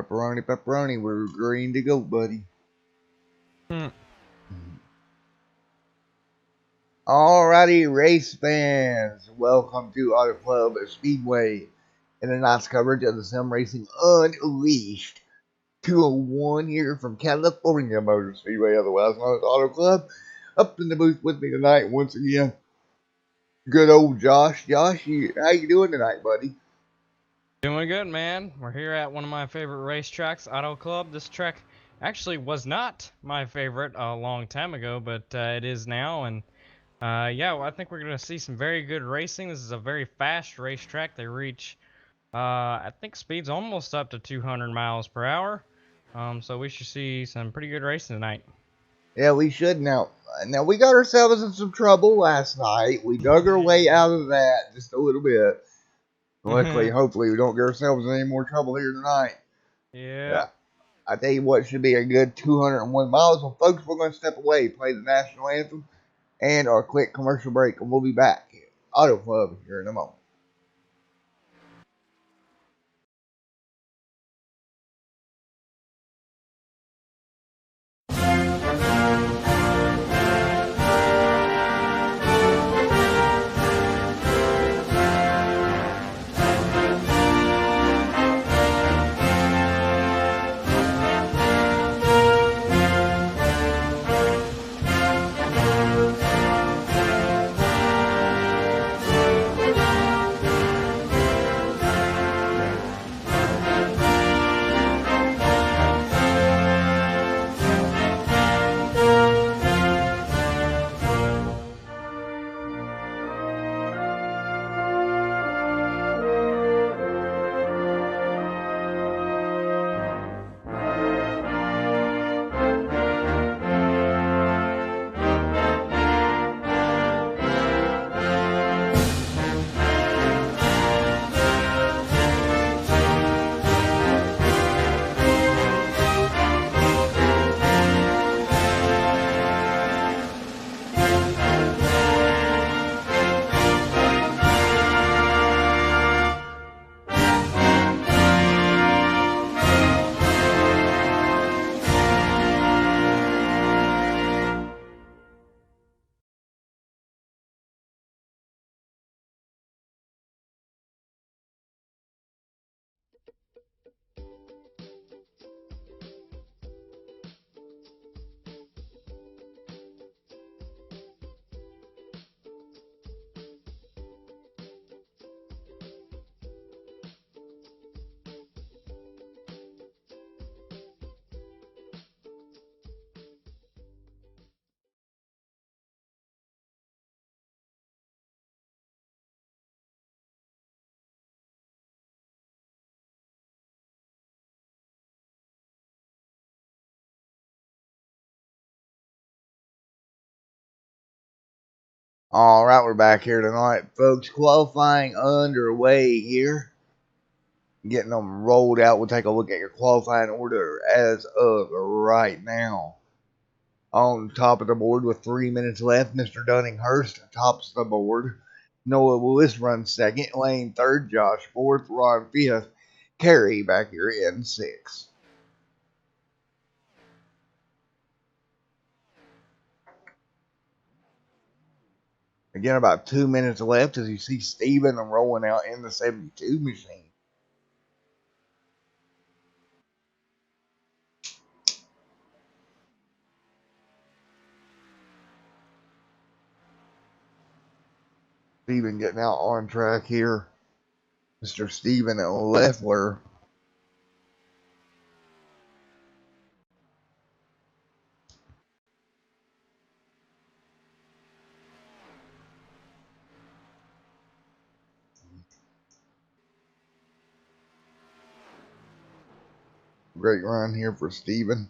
Pepperoni, pepperoni. We're green to go, buddy. Hmm. Alrighty, race fans. Welcome to Auto Club at Speedway and a nice coverage of the Sim Racing Unleashed 201 here from California Motor Speedway, otherwise known as Auto Club. Up in the booth with me tonight, once again, good old Josh. Josh, how you doing tonight, buddy? Doing good, man. We're here at one of my favorite racetracks, Auto Club. This track actually was not my favorite a long time ago, but it is now. And yeah, well, I think we're going to see some very good racing. This is a very fast racetrack. They reach, I think, speeds almost up to 200 miles per hour. So we should see some pretty good racing tonight. Yeah, we should now. Now we got ourselves in some trouble last night. We dug our way out of that just a little bit. Luckily, hopefully, we don't get ourselves in any more trouble here tonight. Yeah. Yeah, I tell you what should be a good 201 miles. Well, folks, we're going to step away, play the national anthem, and our quick commercial break, and we'll be back. Auto Club here in a moment. All right, we're back here tonight, folks. Qualifying underway here. Getting them rolled out. We'll take a look at your qualifying order as of right now. On top of the board with 3 minutes left, Mr. Dunninghurst tops the board. Noah Lewis runs second. Lane third. Josh fourth. Ron fifth. Kerry back here in sixth. Again, about 2 minutes left as you see Steven rolling out in the 72 machine. Steven getting out on track here. Mr. Steven Leffler. Great run here for Steven.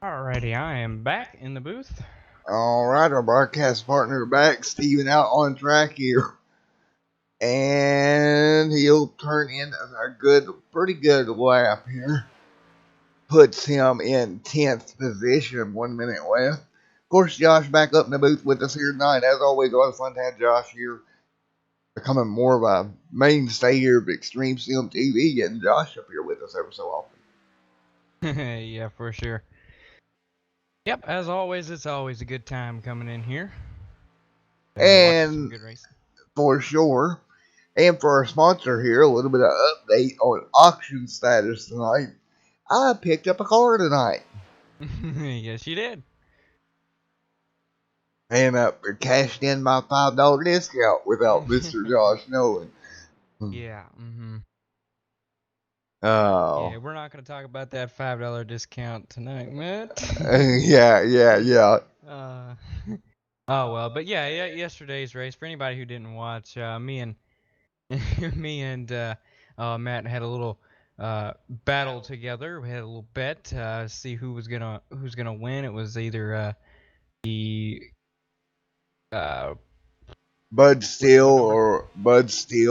Alrighty, I am back in the booth. All right, our broadcast partner back, Steven, out on track here. And he'll turn in a pretty good lap here. Puts him in 10th position, 1 minute left. Of course, Josh back up in the booth with us here tonight. As always, a lot of fun to have Josh here. Becoming more of a mainstay here of Extreme Sim TV, getting Josh up here with us every so often. Yeah, for sure. Yep, as always, it's always a good time coming in here. Watching some And good racing. for sure. And for our sponsor here, a little bit of update on auction status tonight. I picked up a car tonight. Yes, you did. And cashed in my $5 discount without Mr. Josh knowing. Yeah. Oh. Yeah, we're not gonna talk about that $5 discount tonight, Matt. Yeah. uh, oh well, but yeah, yesterday's race. For anybody who didn't watch, me and Matt had a little battle together. We had a little bet to see who's gonna win. It was either the uh Bud Steele what number?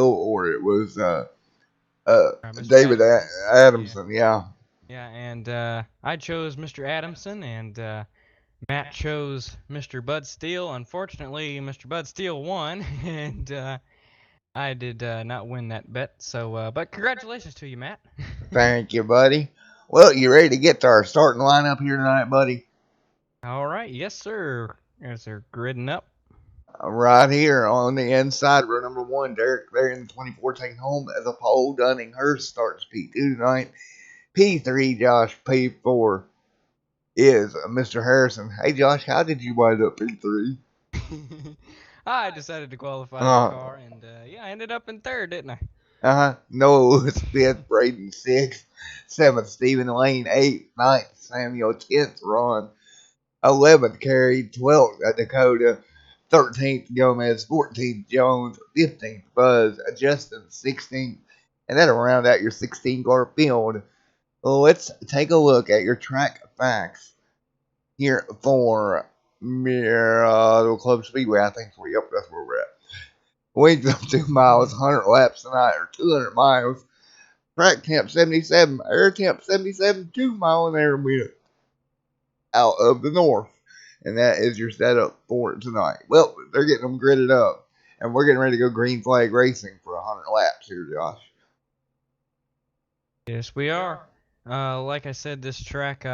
or it was Mr. David Adamson. Yeah, Adamson. Yeah. yeah, and I chose Mr. Adamson, and Matt chose Mr. Bud Steele. Unfortunately, Mr. Bud Steele won, and I did not win that bet. So, but congratulations to you, Matt. Thank you, buddy. Well, you ready to get to our starting lineup here tonight, buddy? All right, yes, sir. As they're gridding up. Right here on the inside, row number 1, Derek there in the 24 taking home as a pole. Dunninghurst starts P2 tonight. P3, Josh. P4 is Mr. Harrison. Hey, Josh, how did you wind up P3? I decided to qualify that Uh, car, and yeah, I ended up in third, didn't I? Noah was 5th, Braden 6th, 7th, Stephen Lane 8th, 9th, Samuel 10th, Ron 11th, Carey 12th, Dakota 13th, Gomez 14th, Jones 15th, Buzz, Justin 16th, and that'll round out your 16-car field. Let's take a look at your track facts here for Mirror Club Speedway. I think yep, that's where we're at. Wings up 2 miles, 100 laps tonight, or 200 miles. Track temp 77, air temp 77, 2 mile an hour wind out of the north. And that is your setup for tonight. Well, they're getting them gridded up. And we're getting ready to go green flag racing for 100 laps here, Josh. Yes, we are. Like I said, this track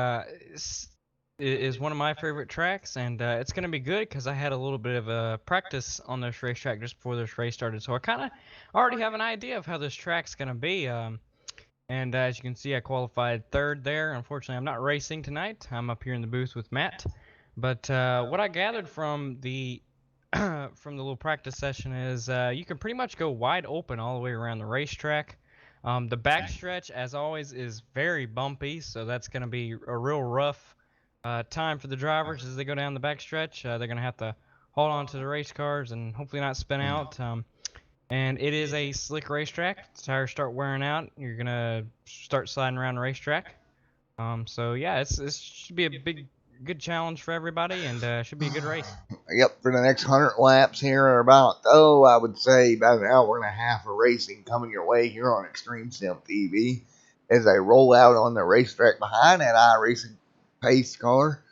is one of my favorite tracks, and it's gonna be good because I had a little bit of a practice on this racetrack just before this race started, so I kind of already have an idea of how this track's gonna be. And as you can see, I qualified third there. Unfortunately, I'm not racing tonight. I'm up here in the booth with Matt. But what I gathered from the from the little practice session is you can pretty much go wide open all the way around the racetrack. The backstretch, as always, is very bumpy, so that's going to be a real rough time for the drivers as they go down the backstretch. They're going to have to hold on to the race cars and hopefully not spin out. And it is a slick racetrack. The tires start wearing out, you're going to start sliding around the racetrack. So yeah, it should be a good challenge for everybody, and should be a good race. Yep, for the next 100 laps here are about, I would say about an hour and a half of racing coming your way here on Extreme Sim TV as they roll out on the racetrack behind that iRacing pace car.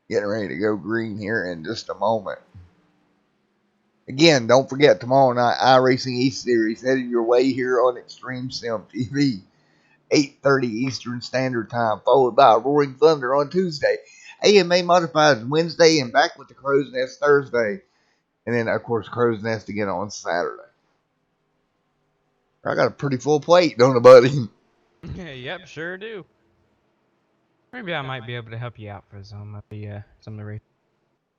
Getting ready to go green here in just a moment. Again, don't forget tomorrow night iRacing East Series headed your way here on Extreme Sim TV. 8:30 Eastern Standard Time, followed by Roaring Thunder on Tuesday. AMA Modifieds Wednesday, and back with the Crow's Nest Thursday. And then, of course, Crow's Nest again on Saturday. I got a pretty full plate, don't I, buddy? Yep, sure do. Maybe I might be able to help you out for some of the race.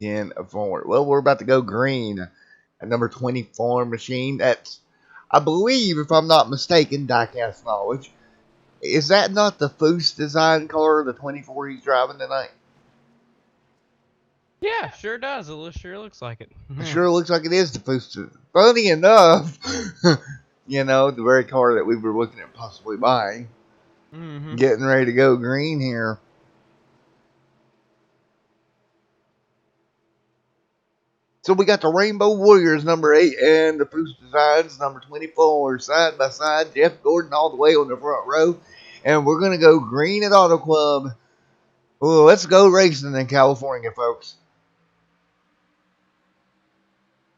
In forward. Well, we're about to go green. At number 24 machine. That's, I believe, if I'm not mistaken, diecast knowledge. Is that not the Foose design car, the 24 he's driving tonight? Yeah, sure does. Sure looks like it. It sure looks like it is the Foose. Funny enough, the very car that we were looking at possibly buying. Mm-hmm. Getting ready to go green here. So we got the Rainbow Warriors number 8 and the Boost Designs number 24 side by side. Jeff Gordon all the way on the front row. And we're going to go green at Auto Club. Well, let's go racing in California, folks.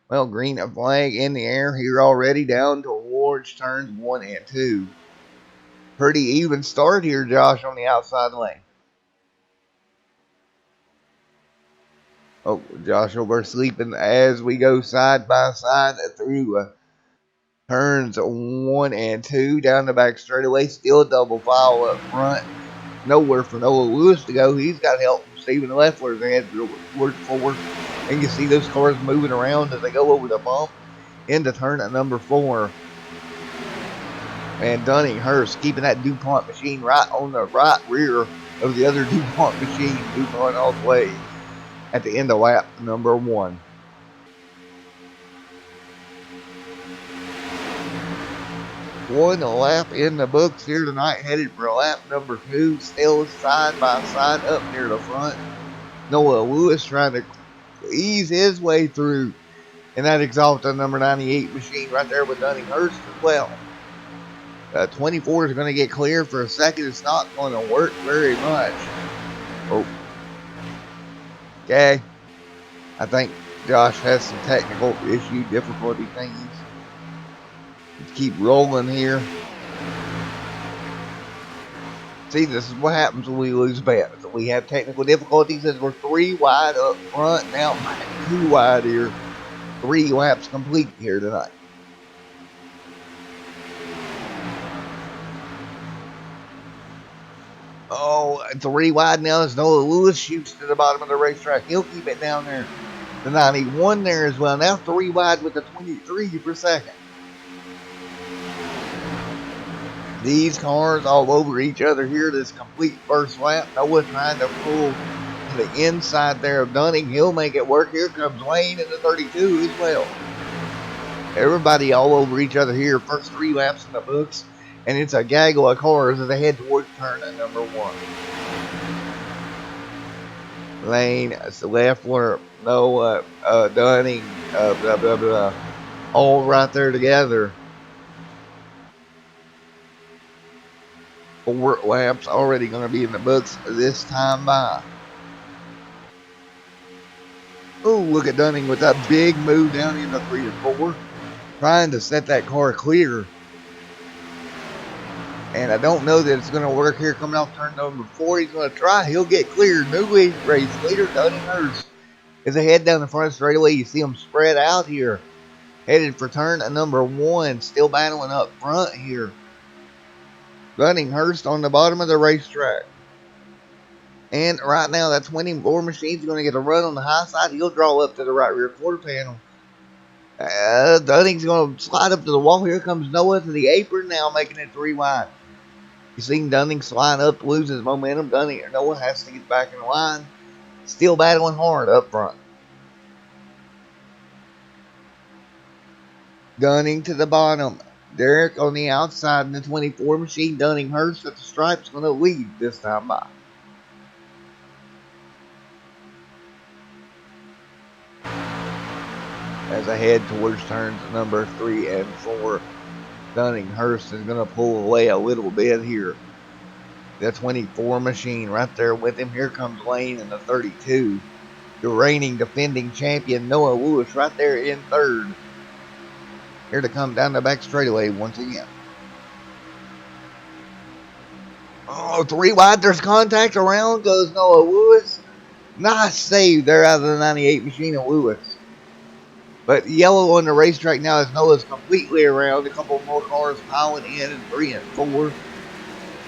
Well, green flag in the air here already down towards turns 1 and 2. Pretty even start here, Josh, on the outside lane. Oh, Joshua, we're sleeping as we go side by side through turns 1 and 2 down the back straightaway. Still a double file up front. Nowhere for Noah Lewis to go. He's got help from Stephen Leffler as they head towards forward. And you see those cars moving around as they go over the bump into turn at number 4. And Dunning Hurst keeping that DuPont machine right on the right rear of the other DuPont machine. DuPont all the way at the end of lap number 1. One lap in the books here tonight, headed for lap number 2. Still side by side up near the front. Noah Lewis trying to ease his way through. And that Exalta number 98 machine right there with Dunning Hurst as well. 24 is going to get clear for a second. It's not going to work very much. Oh. Okay. I think Josh has some technical issue, difficulty things. Let's keep rolling here. See, this is what happens when we lose bets. We have technical difficulties as we're 3 wide up front. Now 2 wide here. 3 laps complete here tonight. Oh, 3 wide now as Noah Lewis shoots to the bottom of the racetrack. He'll keep it down there. The 91 there as well. Now 3 wide with the 23 per second. These cars all over each other here. This complete first lap. Noah trying to pull to the inside there of Dunning. He'll make it work. Here comes Lane in the 32 as well. Everybody all over each other here. First 3 laps in the books. And it's a gaggle of cars as they head towards turn at number 1. Lane, Leffler, Noah, Dunning, blah, blah, blah. All right there together. 4 laps already going to be in the books this time by. Oh, look at Dunning with that big move down into 3 and 4. Trying to set that car clear. And I don't know that it's going to work here coming off turn number 4. He's going to try. He'll get cleared. New race leader, Dunning Hurst. As they head down the front straightaway, you see them spread out here. Headed for turn number 1. Still battling up front here. Dunning Hurst on the bottom of the racetrack. And right now, that 24 machine's going to get a run on the high side. He'll draw up to the right rear quarter panel. Dunning's going to slide up to the wall. Here comes Noah to the apron now, making it 3 wide. You seen Dunning slide up, loses momentum. Noah has to get back in line. Still battling hard up front. Dunning to the bottom. Derek on the outside in the 24 machine. Dunning Hurst at the stripes going to lead this time by. As I head towards turns number 3 and 4, Dunning Hurst is going to pull away a little bit here. The 24 machine right there with him. Here comes Lane in the 32. The reigning defending champion Noah Lewis right there in 3rd. Here to come down the back straightaway once again. Oh, 3 wide. There's contact. Around goes Noah Lewis. Nice save there out of the 98 machine of Lewis. But yellow on the racetrack now as Noah's completely around. A couple more cars piling in 3 and 4.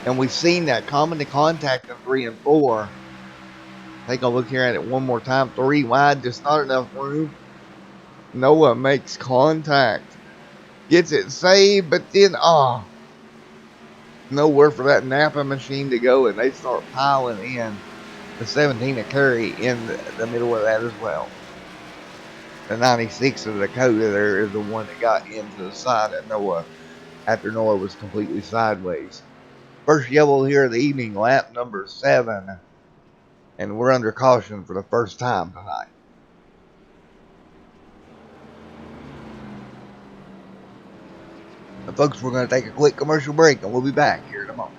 And we've seen that coming to contact in 3 and 4. Take a look here at it one more time. 3 wide, just not enough room. Noah makes contact. Gets it saved, but then, nowhere for that Napa machine to go. And they start piling in. The 17 to carry in the middle of that as well. The 96 of the Dakota there is the one that got into the side of Noah after Noah was completely sideways. First yellow here of the evening, lap number 7. And we're under caution for the first time tonight. Folks, we're going to take a quick commercial break and we'll be back here in a moment.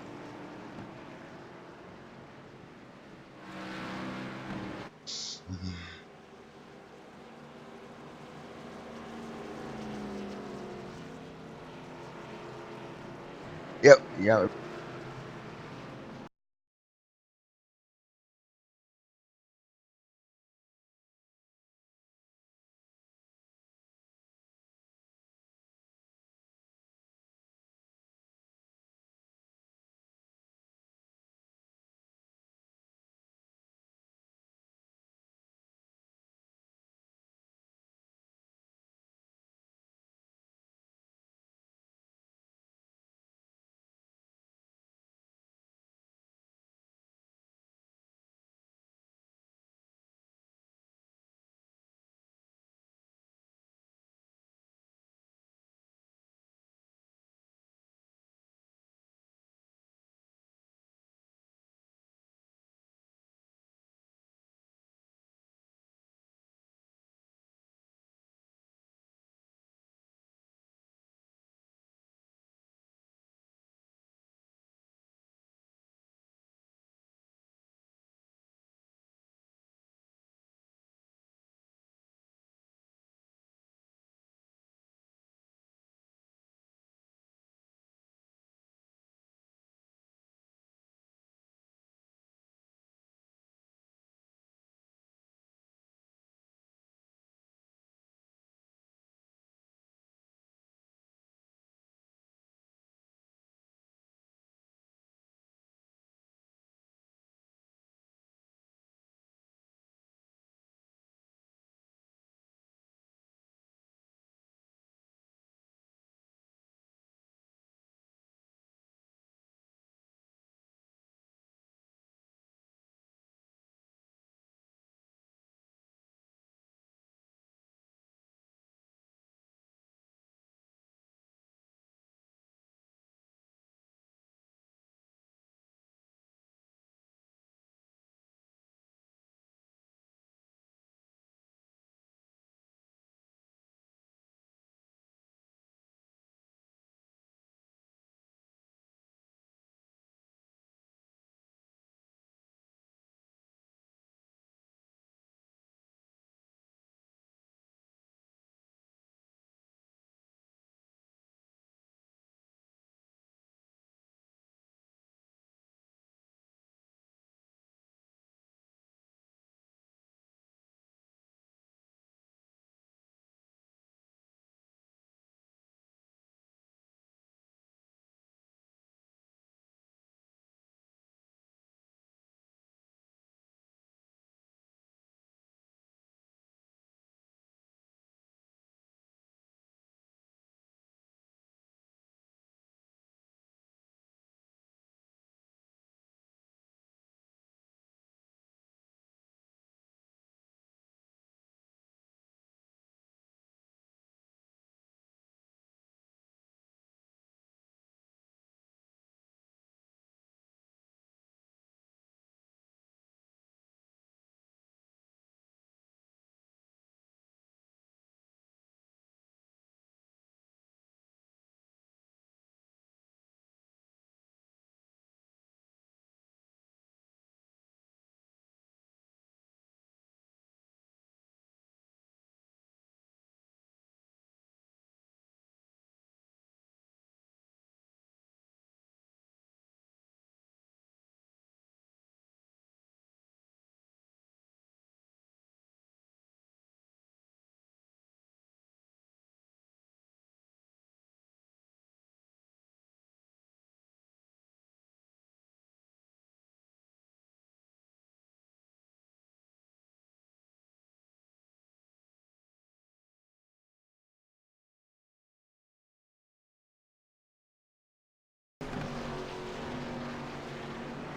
Yep, yeah.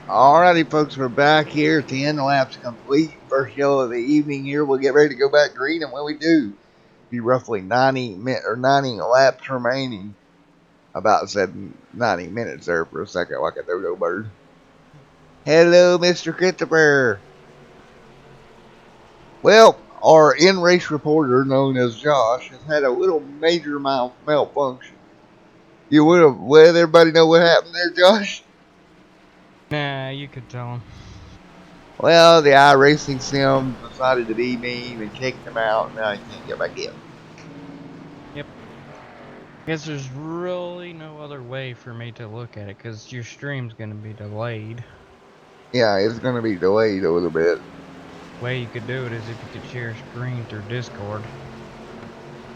Alrighty, folks, we're back here. 10 laps complete. First yellow of the evening here. We'll get ready to go back green, and when we do, be roughly 90 laps remaining. About said 90 minutes there for a second, like a dodo bird. Hello, Mr. Christopher. Well, our in-race reporter, known as Josh, has had a little major malfunction. You would have let everybody know what happened there, Josh? Nah, you could tell him. Well, the iRacing sim decided to be mean and kicked him out. Now he can't get back in. Yep. I guess there's really no other way for me to look at it, because your stream's gonna be delayed. Yeah, it's going to be delayed a little bit. Way you could do it is if you could share a screen through Discord.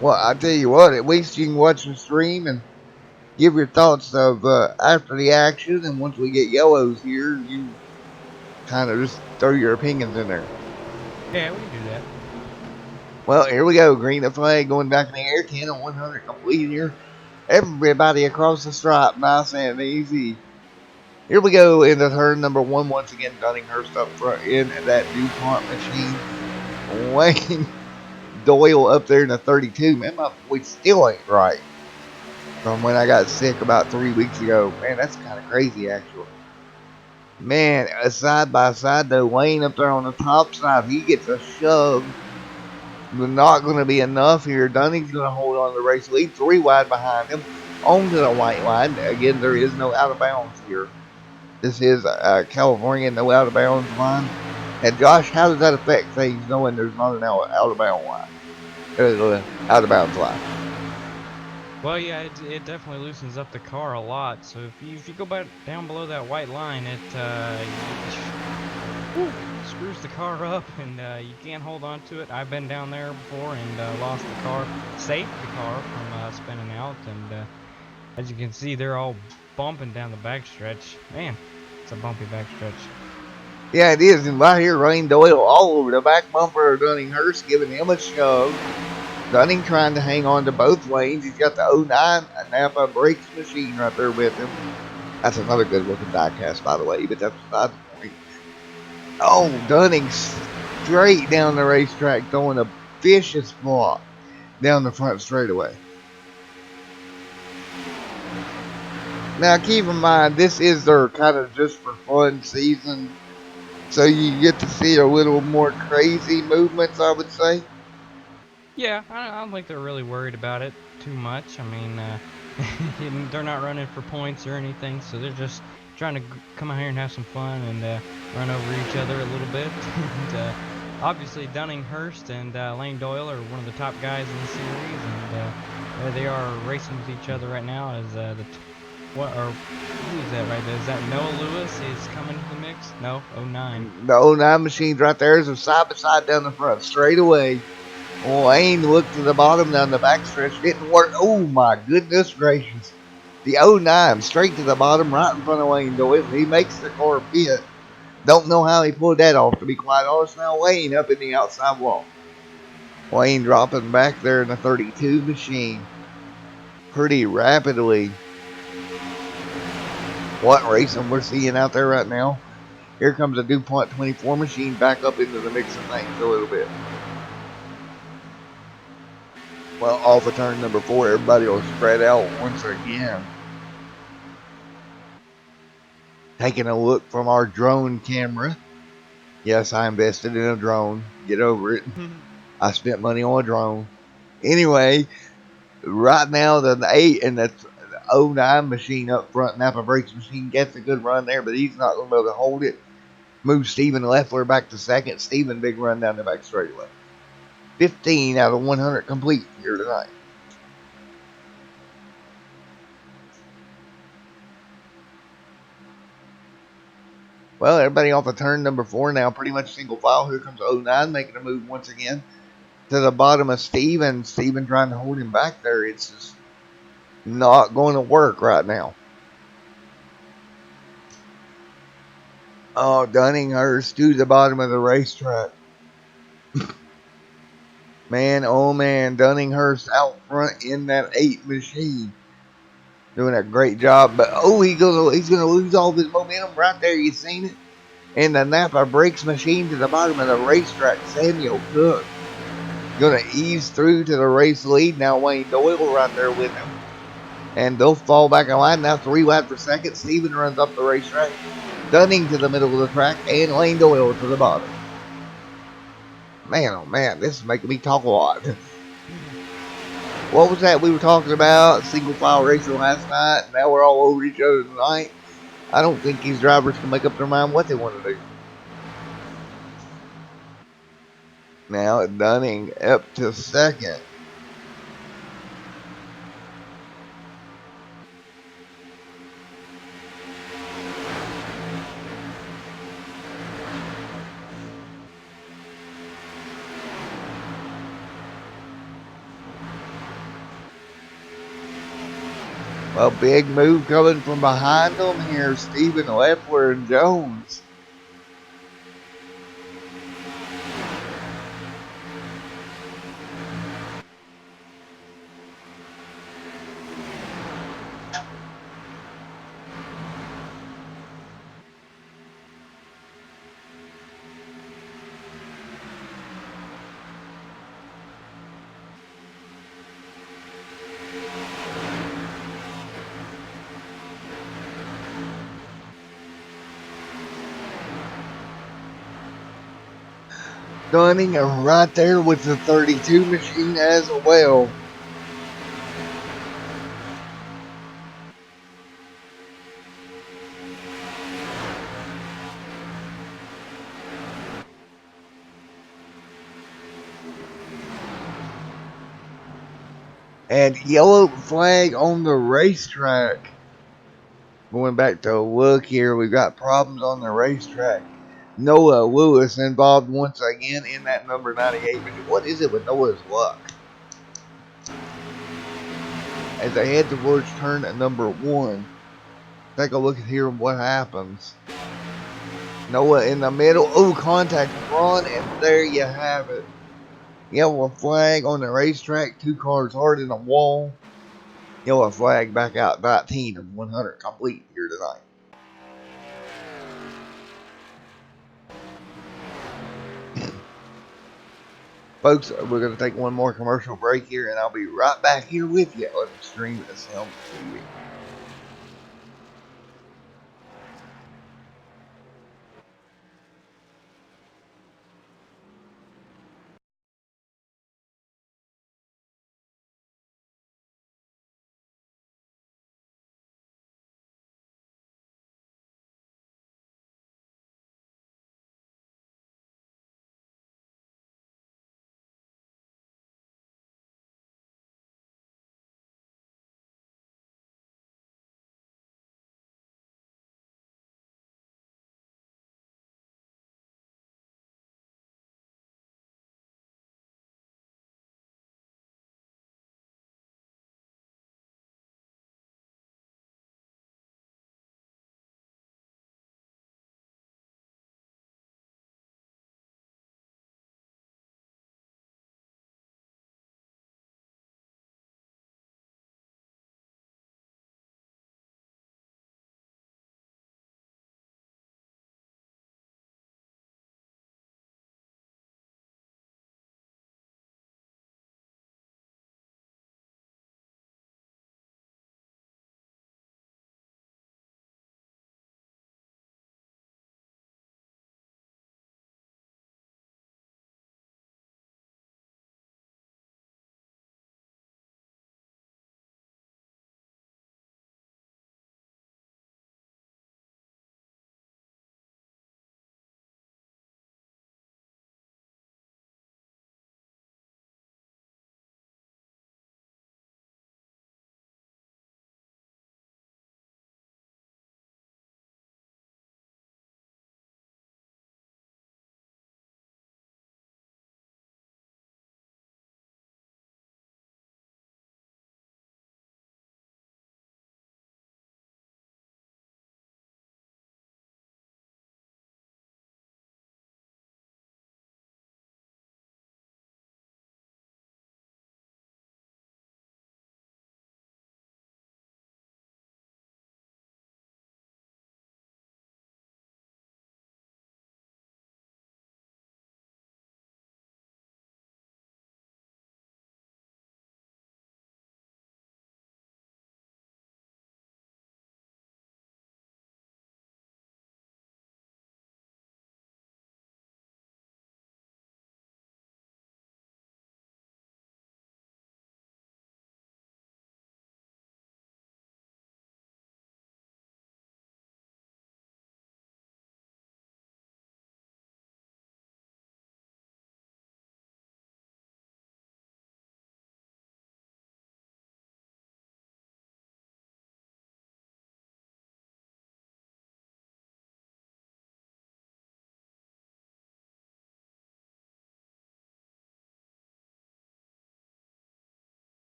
Well, I tell you what, at least you can watch the stream and give your thoughts of after the action. And once we get yellows here, you kind of just throw your opinions in there. Yeah, we can do that. Well, here we go. Green the flag going back in the air. 10 on 100 complete here. Everybody across the stripe. Nice and easy. Here we go into turn number 1. Once again, Dunninghurst up front in that DuPont machine. Wayne Doyle up there in the 32. Man, my voice still ain't right from when I got sick about 3 weeks ago. Man, that's kind of crazy, actually. Man, side by side though, Wayne up there on the top side, he gets a shove. But not going to be enough here. Dunning's going to hold on to the race lead. 3 wide behind him. Onto the white line. Again, there is no out of bounds here. This is California, no out of bounds line. And Josh, how does that affect things knowing there's not an out of bounds line? Out of bounds line. Well, yeah, it definitely loosens up the car a lot. So if you go back down below that white line, it screws the car up, and you can't hold on to it. I've been down there before and lost the car, saved the car from spinning out, and as you can see, they're all bumping down the backstretch. Man, it's a bumpy backstretch. Yeah, it is. And right here, Wayne Doyle all over the back bumper of Dunninghurst, giving him a shove. Dunning trying to hang on to both lanes. He's got the 09 Napa brakes machine right there with him. That's another good looking diecast, by the way, but that's beside the point. Oh, Dunning straight down the racetrack, throwing a vicious block down the front straightaway. Now, keep in mind, this is their kind of just for fun season, so you get to see a little more crazy movements, I would say. Yeah, I don't think they're really worried about it too much. I mean, they're not running for points or anything, so they're just trying to come out here and have some fun and run over each other a little bit. And obviously, Dunninghurst and Lane Doyle are one of the top guys in the series, and they are racing with each other right now. As who is that right there? Is that Noah Lewis is coming to the mix? No, 09. The 09 machine's right there. Is a side by side down the front, straight away. Wayne looked to the bottom down the backstretch. Didn't work. Oh my goodness gracious. The 09 straight to the bottom right in front of Wayne Doyle. He makes the car pit. Don't know how he pulled that off, to be quite honest. Now Wayne up in the outside wall. Wayne dropping back there in the 32 machine pretty rapidly. What racing we're seeing out there right now. Here comes a DuPont 24 machine back up into the mix of things a little bit. Well, off of turn number 4, everybody will spread out once again. Taking a look from our drone camera. Yes, I invested in a drone. Get over it. I spent money on a drone. Anyway, right now the 8 and the 09 machine up front, Napa brakes machine, gets a good run there, but he's not going to be able to hold it. Move Steven Leffler back to second. Steven, big run down the back straightaway. 15 out of 100 complete here tonight. Well, everybody off of turn number 4 now, pretty much single file. Here comes 09 making a move once again to the bottom of Steven. Steven trying to hold him back there. It's just not going to work right now. Oh, Dunninghurst to the bottom of the racetrack. Man, oh man, Dunninghurst out front in that 8 machine. Doing a great job, but oh, he's gonna lose all his momentum right there. You seen it? And the Napa brakes machine to the bottom of the racetrack. Samuel Cook gonna ease through to the race lead. Now Wayne Doyle right there with him, and they'll fall back in line now. 3 wide for second. Steven runs up the racetrack. Dunning to the middle of the track, and Lane Doyle to the bottom. Man, oh man, this is making me talk a lot. What was that we were talking about? Single file racing last night, and now we're all over each other tonight. I don't think these drivers can make up their mind what they want to do. Now Dunning up to second. A big move coming from behind them here. Stephen Leffler and Jones. Dunning right there with the 32 machine as well. And yellow flag on the racetrack. Going back to look here, we've got problems on the racetrack. Noah Lewis involved once again in that number 98. But what is it with Noah's luck? As they head towards turn number 1, take a look at here what happens. Noah in the middle. Oh, contact front, and there you have it. Yellow flag on the racetrack. 2 cars hard in the wall. Yellow flag back out 19 of 100 complete here tonight. Folks, we're going to take one more commercial break here, and I'll be right back here with you on Extreme Assembly TV.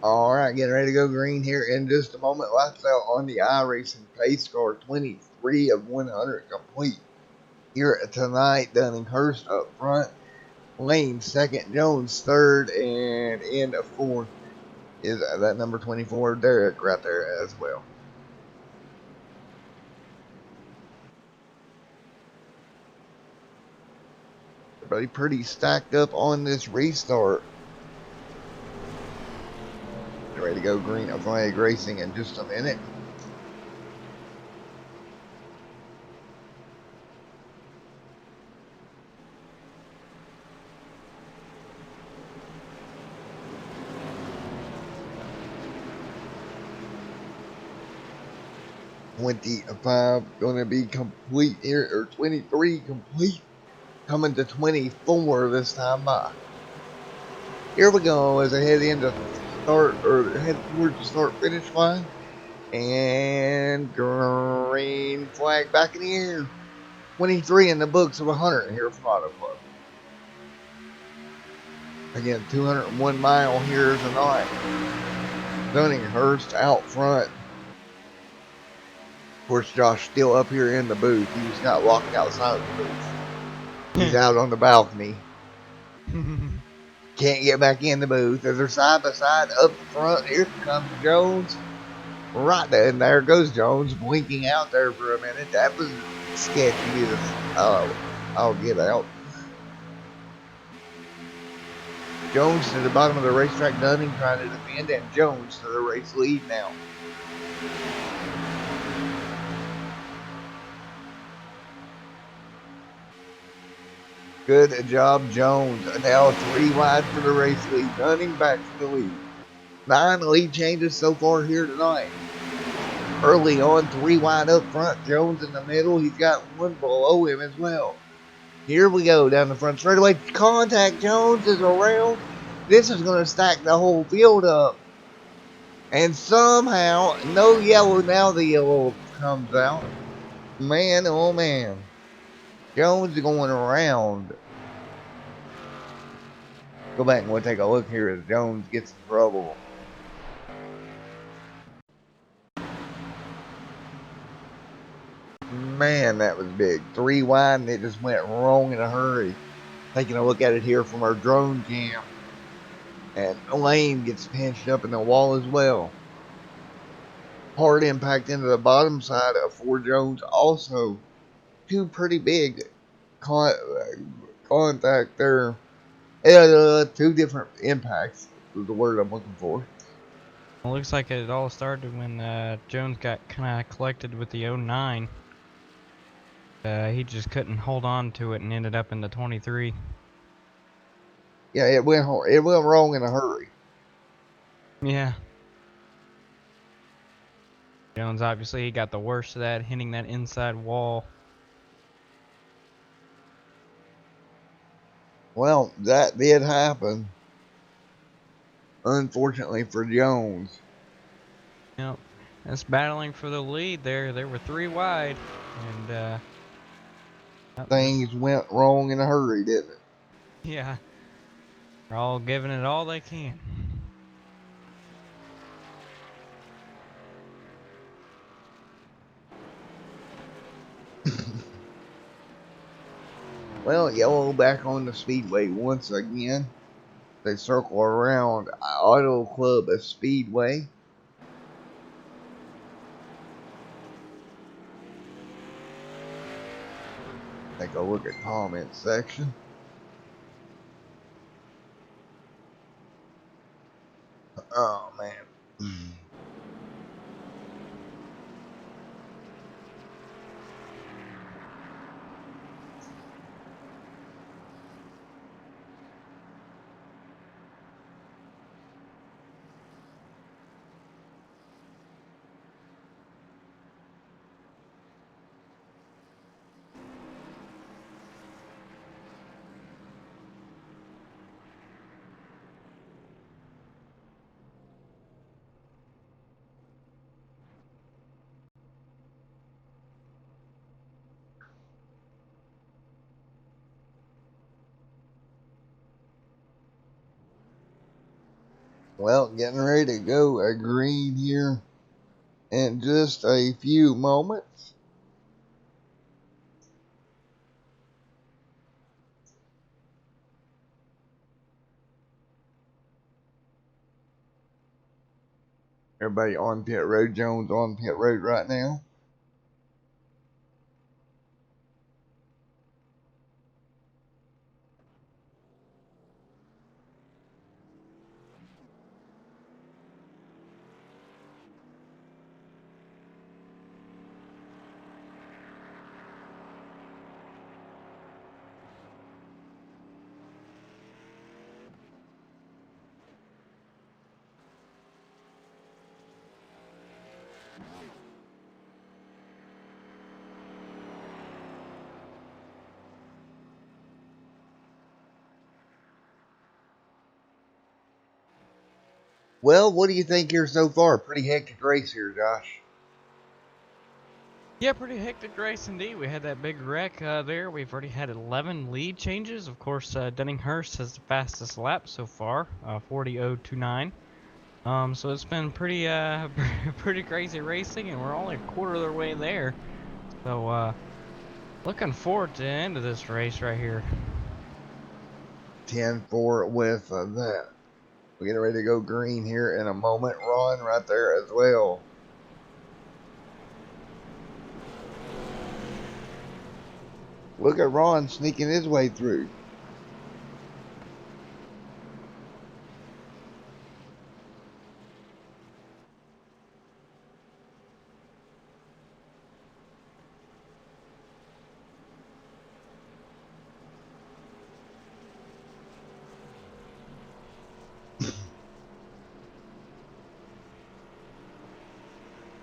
Alright, getting ready to go green here in just a moment. Lights out on the iRacing pace car, 23 of 100 complete. Here tonight, Dunninghurst up front. Lane second, Jones third, and in fourth is that number 24, Derek, right there as well. Everybody pretty stacked up on this restart. Ready to go green flag racing in just a minute. $25 gonna be complete here, or 23 complete, coming to 24 this time by. Here we go as I head into start, or head towards the start finish line, and green flag back in the air. 23 in the books of 100 here from Auto Club. Again, 201 mile here tonight. Dunninghurst out front. Of course, Josh still up here in the booth. He was not walking outside of the booth. He's out on the balcony. Can't get back in the booth. As they're side by side up front, here comes Jones. Right there, and there goes Jones blinking out there for a minute. That was sketchy as I'll get out. Jones to the bottom of the racetrack, Dunning trying to defend, and Jones to the race lead now. Good job, Jones. Now 3 wide for the race lead. Dunning back to the lead. 9 lead changes so far here tonight. Early on, 3 wide up front. Jones in the middle. He's got 1 below him as well. Here we go down the front straightaway. Contact. Jones is around. This is going to stack the whole field up. And somehow, no yellow. Now the yellow comes out. Man, oh man. Jones is going around. Go back and we'll take a look here as Jones gets in trouble. Man, that was big. 3 wide and it just went wrong in a hurry. Taking a look at it here from our drone cam. And Lane gets pinched up in the wall as well. Hard impact into the bottom side of Ford Jones. Also, 2 pretty big contact there. 2 different impacts is the word I'm looking for. It looks like it all started when Jones got kind of collected with the 09. He just couldn't hold on to it and ended up in the 23. Yeah, it went wrong in a hurry. Yeah. Jones, obviously, he got the worst of that, hitting that inside wall. Well, that did happen. Unfortunately for Jones. Yep. That's battling for the lead there. They were 3 wide. And, Things went wrong in a hurry, didn't it? yeah. They're all giving it all they can. Well, yellow back on the speedway once again. They circle around Auto Club Speedway. Take a look at comment section. Oh man. Well, getting ready to go a green here in just a few moments. Everybody on pit road. Jones on pit road right now. Well, what do you think here so far? Pretty hectic race here, Josh. Yeah, pretty hectic race indeed. We had that big wreck there. We've already had 11 lead changes. Of course, Denninghurst has the fastest lap so far, 40.029. So it's been pretty pretty crazy racing, and we're only a quarter of the way there. So looking forward to the end of this race right here. 10-4 with that. We're getting ready to go green here in a moment. Ron right there as well. Look at Ron sneaking his way through.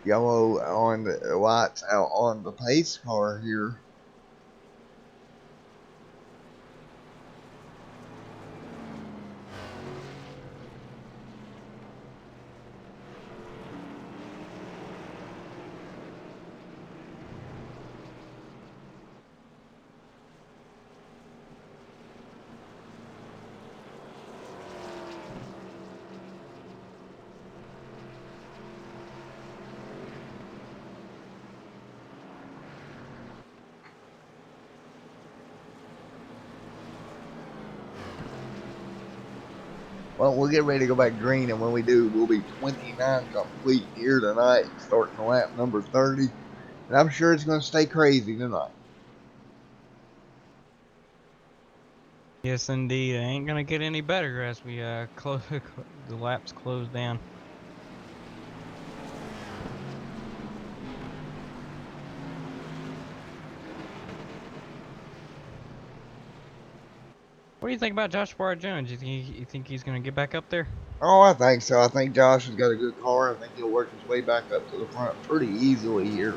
Yellow on the lights out on the pace car here. Well, we'll get ready to go back green, and when we do, we'll be 29 complete here tonight, starting lap number 30. And I'm sure it's going to stay crazy tonight. Yes, indeed. It ain't gonna get any better as we close the laps close down. What do you think about Josh Jones? You think he's gonna get back up there? Oh, I think so. I think Josh has got a good car. I think he'll work his way back up to the front pretty easily here.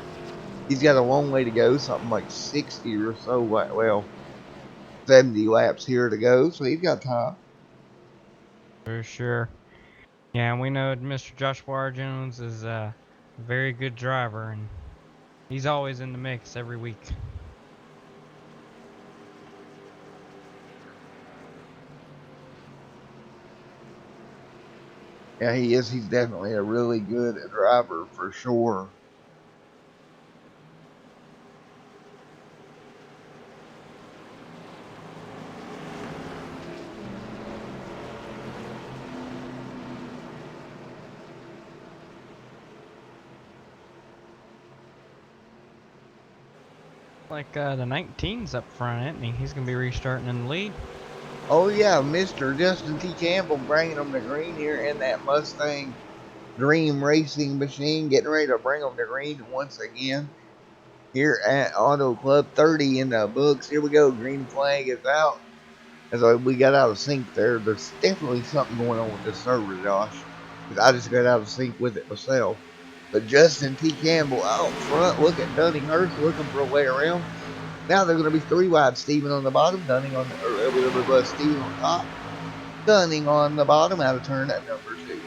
He's got a long way to go, something like 60 or so, well, 70 laps here to go, so he's got time. For sure. Yeah, and we know Mr. Joshua Jones is a very good driver, and he's always in the mix every week. Yeah, he is. He's definitely a really good driver for sure. Like the 19's up front, isn't he? He's gonna be restarting in the lead. Oh, yeah, Mr. Justin T. Campbell bringing them to green here in that Mustang Dream Racing machine, getting ready to bring them to green once again here at Auto Club. 30 in the books. Here we go. Green flag is out. As we got out of sync there. There's definitely something going on with this server, Josh. Because I just got out of sync with it myself. But Justin T. Campbell out front. Look at Dunninghurst looking for a way around. Now they're going to be three wide. Steven on the bottom. Dunning on Steven on top. Dunning on the bottom out of turn at number 2.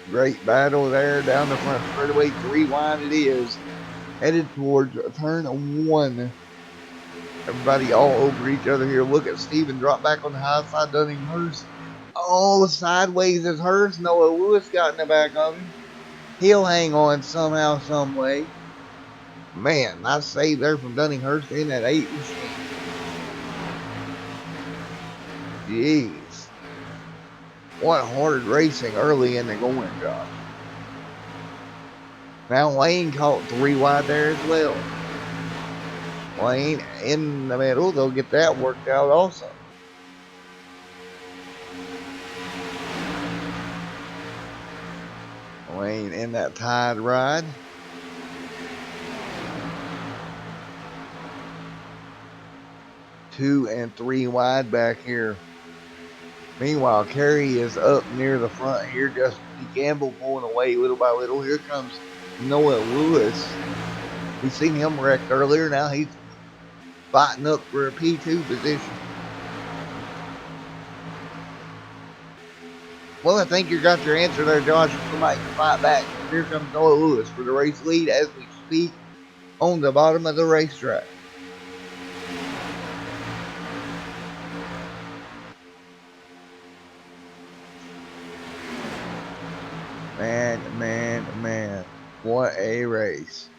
Great battle there down the front straightaway. 3 wide it is. Headed towards turn 1. Everybody all over each other here. Look at Steven drop back on the high side. Dunninghurst. Oh, sideways is Hurst. Noah Lewis got in the back of him. He'll hang on somehow, some way. Man, nice save there from Dunninghurst in that 8 machine. Jeez. What hard racing early in the going, Josh. Now Lane caught 3 wide there as well. Lane in the middle. They'll get that worked out also. Lane in that tied ride. Two and 3 wide back here. Meanwhile, Kerry is up near the front here. Just Gamble pulling away little by little. Here comes Noah Lewis. We've seen him wrecked earlier. Now he's fighting up for a P2 position. Well, I think you got your answer there, Josh. Somebody can fight back. Here comes Noah Lewis for the race lead as we speak on the bottom of the racetrack. Man. What a race.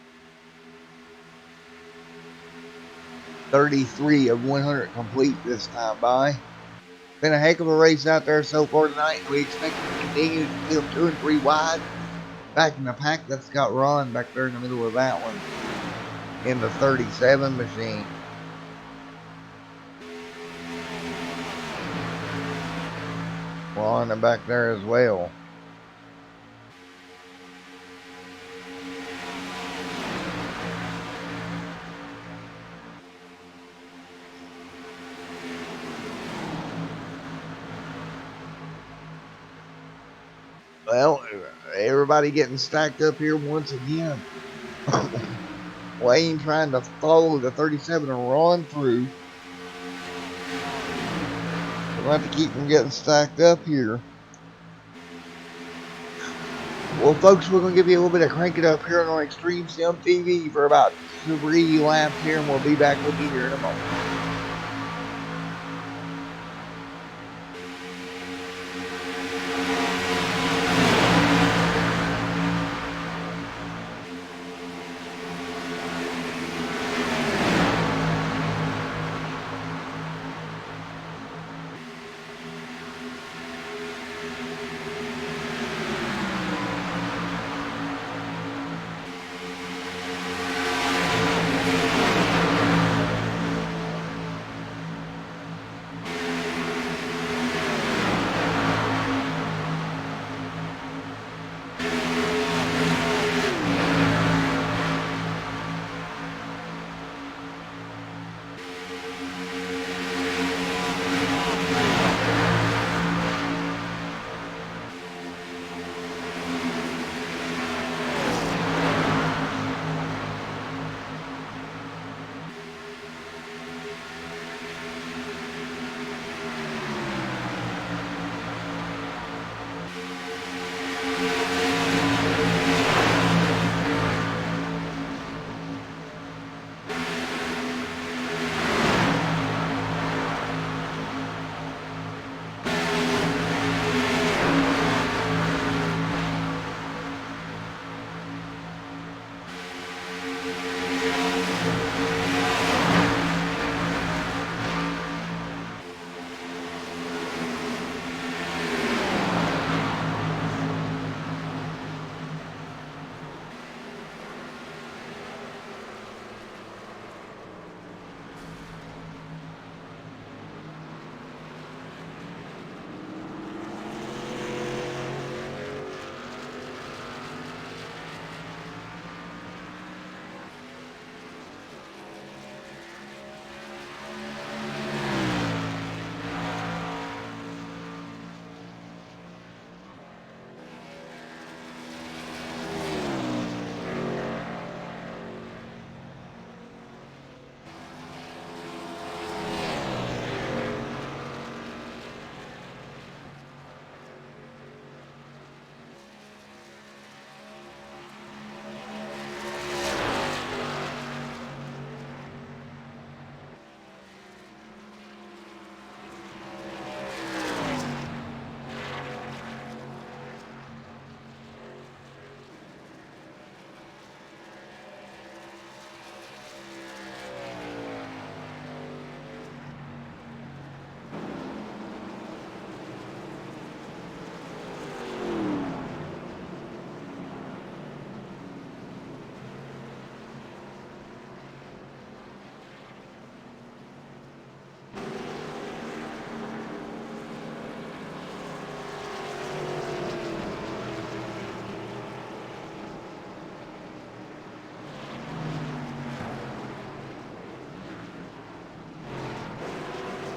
33 of 100 complete this time by. Been a heck of a race out there so far tonight. We expect to continue to field 2 and 3 wide. Back in the pack, that's got Ron back there in the middle of that one in the 37 machine. Ron back there as well. Well, everybody getting stacked up here once again. Wayne trying to follow the 37 and run through. We'll have to keep them getting stacked up here. Well, folks, we're going to give you a little bit of crank it up here on Extreme Sim TV for about 3 laps here, and we'll be back with you here in a moment.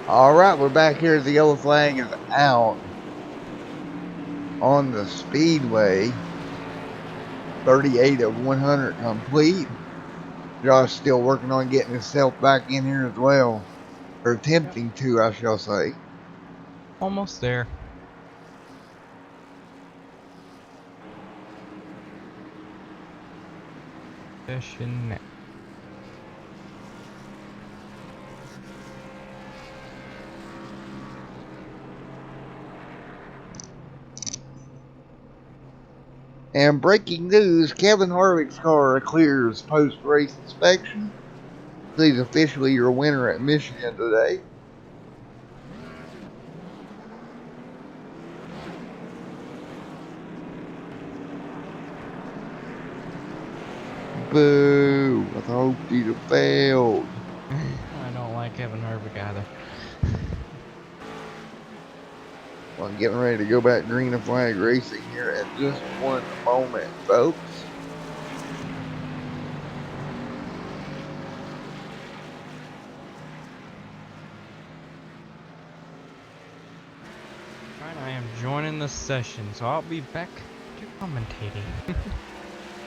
All right, we're back here. The yellow flag is out on the speedway. 38 of 100 complete. Josh still working on getting himself back in here as well, or Yep. attempting to, I shall say. Almost there. Session next. And breaking news, Kevin Harvick's car clears post-race inspection. He's officially your winner at Michigan today. Boo! I thought he'd have failed. I don't like Kevin Harvick either. Well, I'm getting ready to go back green flag racing here in just one moment, folks. Alright, I am joining the session, so I'll be back to commentating.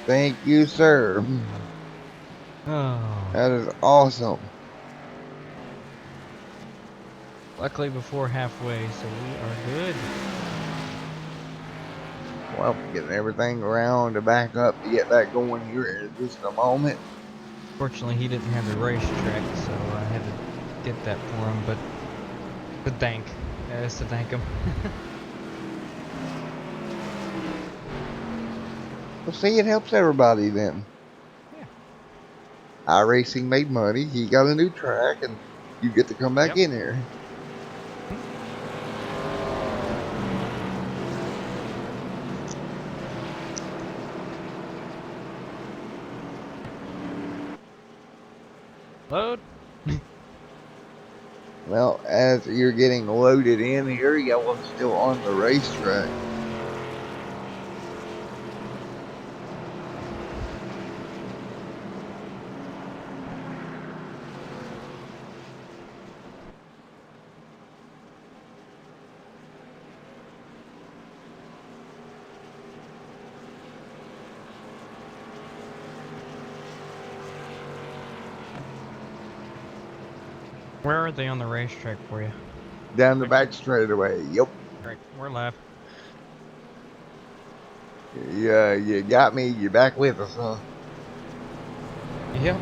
Thank you, sir. Oh. That is awesome. Luckily before halfway, so we are good. Well, getting everything around to back up to get that going here in just a moment. Fortunately, he didn't have the racetrack, so I had to get that for him, but to thank. Yeah, it's to thank him. Well, see, it helps everybody then. Yeah. iRacing made money. He got a new track, and you get to come back in here. Load. Well, as you're getting loaded in here, yellow's still on the racetrack. Where are they on the racetrack for you? Down the back straightaway. Yep. Right, we're live. Yeah, you got me. You're back with us, huh? Yep.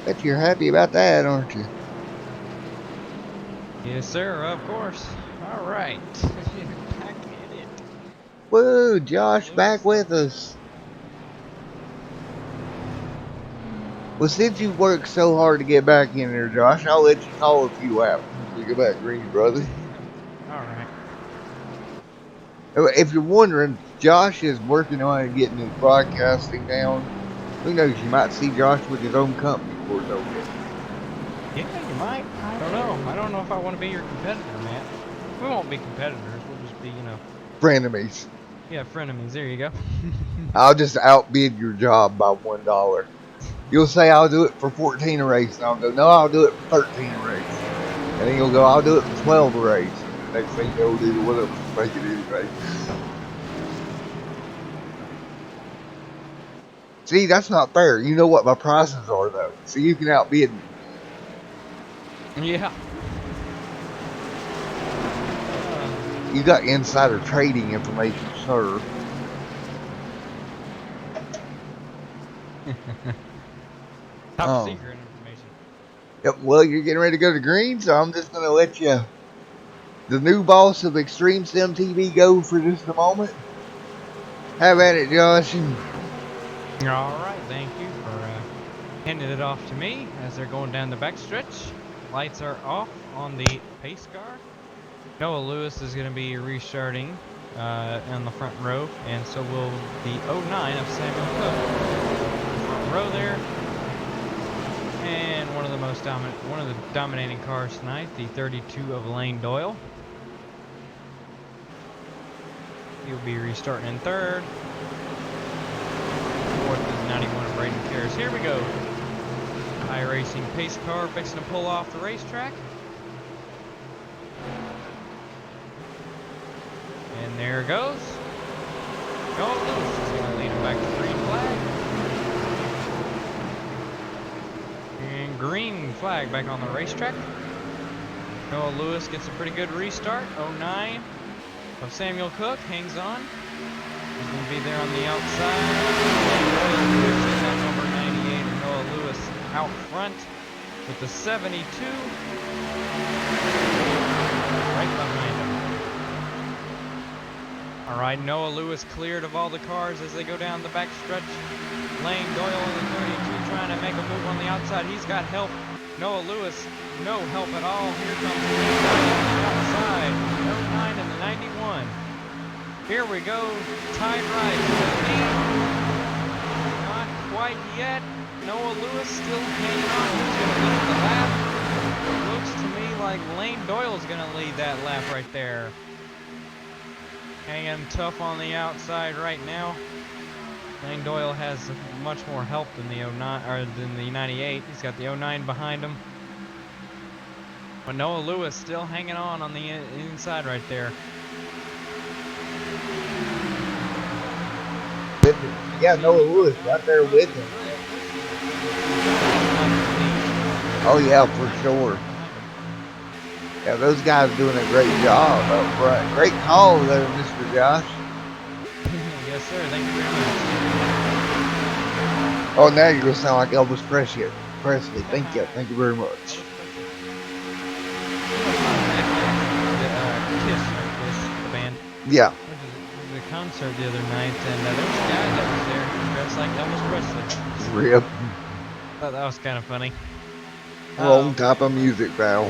Bet you're happy about that, aren't you? Yes, sir, of course. Alright. Back in it. Woo, Josh, back with us. Well, since you worked so hard to get back in there, Josh, I'll let you call a few laps once we get back green, brother. Alright. If you're wondering, Josh is working on getting his broadcasting down. Who knows, you might see Josh with his own company for no bit. Yeah, you might. I don't know. I don't know if I want to be your competitor, Matt. We won't be competitors. We'll just be, Frenemies. Yeah, frenemies. There you go. I'll just outbid your job by $1. You'll say I'll do it for 14 a race, and I'll go, no, I'll do it for 13 a race. And then you'll go, I'll do it for 12 a race. And the next thing you'll do, whatever, make it anyway. See, that's not fair. You know what my prices are, though. So you can outbid me. Yeah. You got insider trading information, sir. Top secret information. Yep, well, you're getting ready to go to green, so I'm just going to let you, the new boss of Extreme Sim TV, go for just a moment. Have at it, Josh. Alright, thank you for handing it off to me as they're going down the backstretch. Lights are off on the pace car. Noah Lewis is going to be restarting on the front row, and so will the 09 of Samuel Cook. Front row there. And one of the dominating cars tonight, the 32 of Lane Doyle. He'll be restarting in third. Fourth is 91 of Braden Karras. Here we go. iRacing pace car fixing to pull off the racetrack. And there it goes. Noah Lewis is going to lead him back to green flag. And green flag back on the racetrack. Noah Lewis gets a pretty good restart. 09 of Samuel Cook hangs on. He's going to be there on the outside. And that number 98 of Noah Lewis out front with the 72 right behind him. All right, Noah Lewis cleared of all the cars as they go down the back stretch. Lane Doyle in the 32 trying to make a move on the outside. He's got help. Noah Lewis, no help at all. Here comes the outside. 09 and the 91. Here we go. Tied right. Not quite yet. Noah Lewis still hanging on. Who's going to lead the lap? Looks to me like Lane Doyle's going to lead that lap right there. Hanging tough on the outside right now. Lane Doyle has much more help than the 09 or than the 98. He's got the 09 behind him. But Noah Lewis still hanging on the inside right there. Yeah, Noah Lewis right there with him. Oh yeah, for sure. Yeah, those guys doing a great job up front. Great call there, Mr. Josh. Yes, sir. Thank you very much. Oh, now you're going to sound like Elvis Presley. Thank you. Thank you very much. Kiss, the band. Yeah. The concert the other night, and there was a guy that was there dressed like Elvis Presley. Rip. Thought that was kind of funny. Wrong type of music, pal.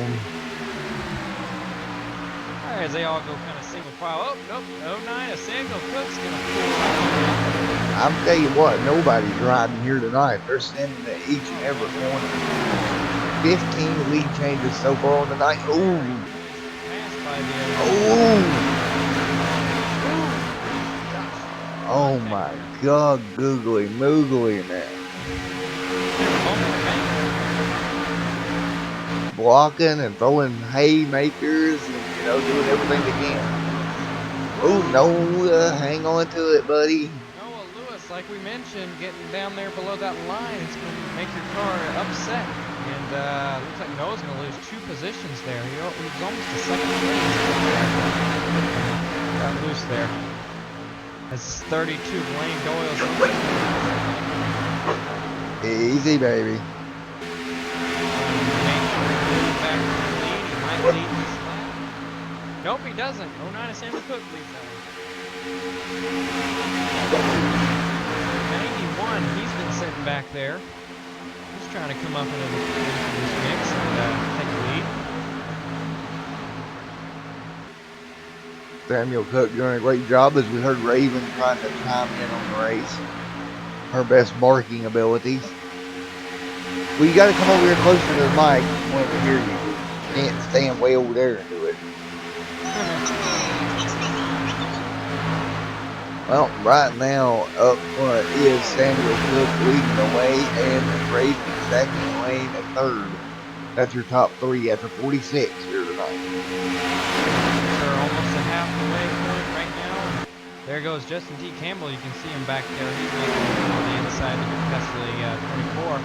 As they all go kind of single file. Oh, nope. 09 of Samuel Cook's going to pull out. I'm telling you what, nobody's riding here tonight. They're standing at each and every corner. 15 lead changes so far on the night. Ooh. Ooh. Oh my God, googly moogly, man. Blocking and throwing haymakers and, you know, doing everything they can. Oh no, hang on to it, buddy. Noah Lewis, like we mentioned, getting down there below that line, it's going to make your car upset. And looks like Noah's going to lose 2 positions there. He was almost a second place. Got loose there. That's 32 Lane Doyle's. Easy, baby. Nope, he doesn't. 09 of Samuel Cook leads that one. 91, he's been sitting back there. He's trying to come up into this mix and take the lead. Samuel Cook doing a great job as we heard Raven trying to chime in on the race. Her best barking abilities. Well, you got to come over here closer to the mic. I want to hear you. You can't stand way over there and do it. Well, right now up front is Samuel Cook leading the way and Raven Samuel Lane at third. That's your top 3 after 46 here tonight. They're almost a halfway point right now. There goes Justin T. Campbell. You can see him back there. He's making it on the inside to get past the 24.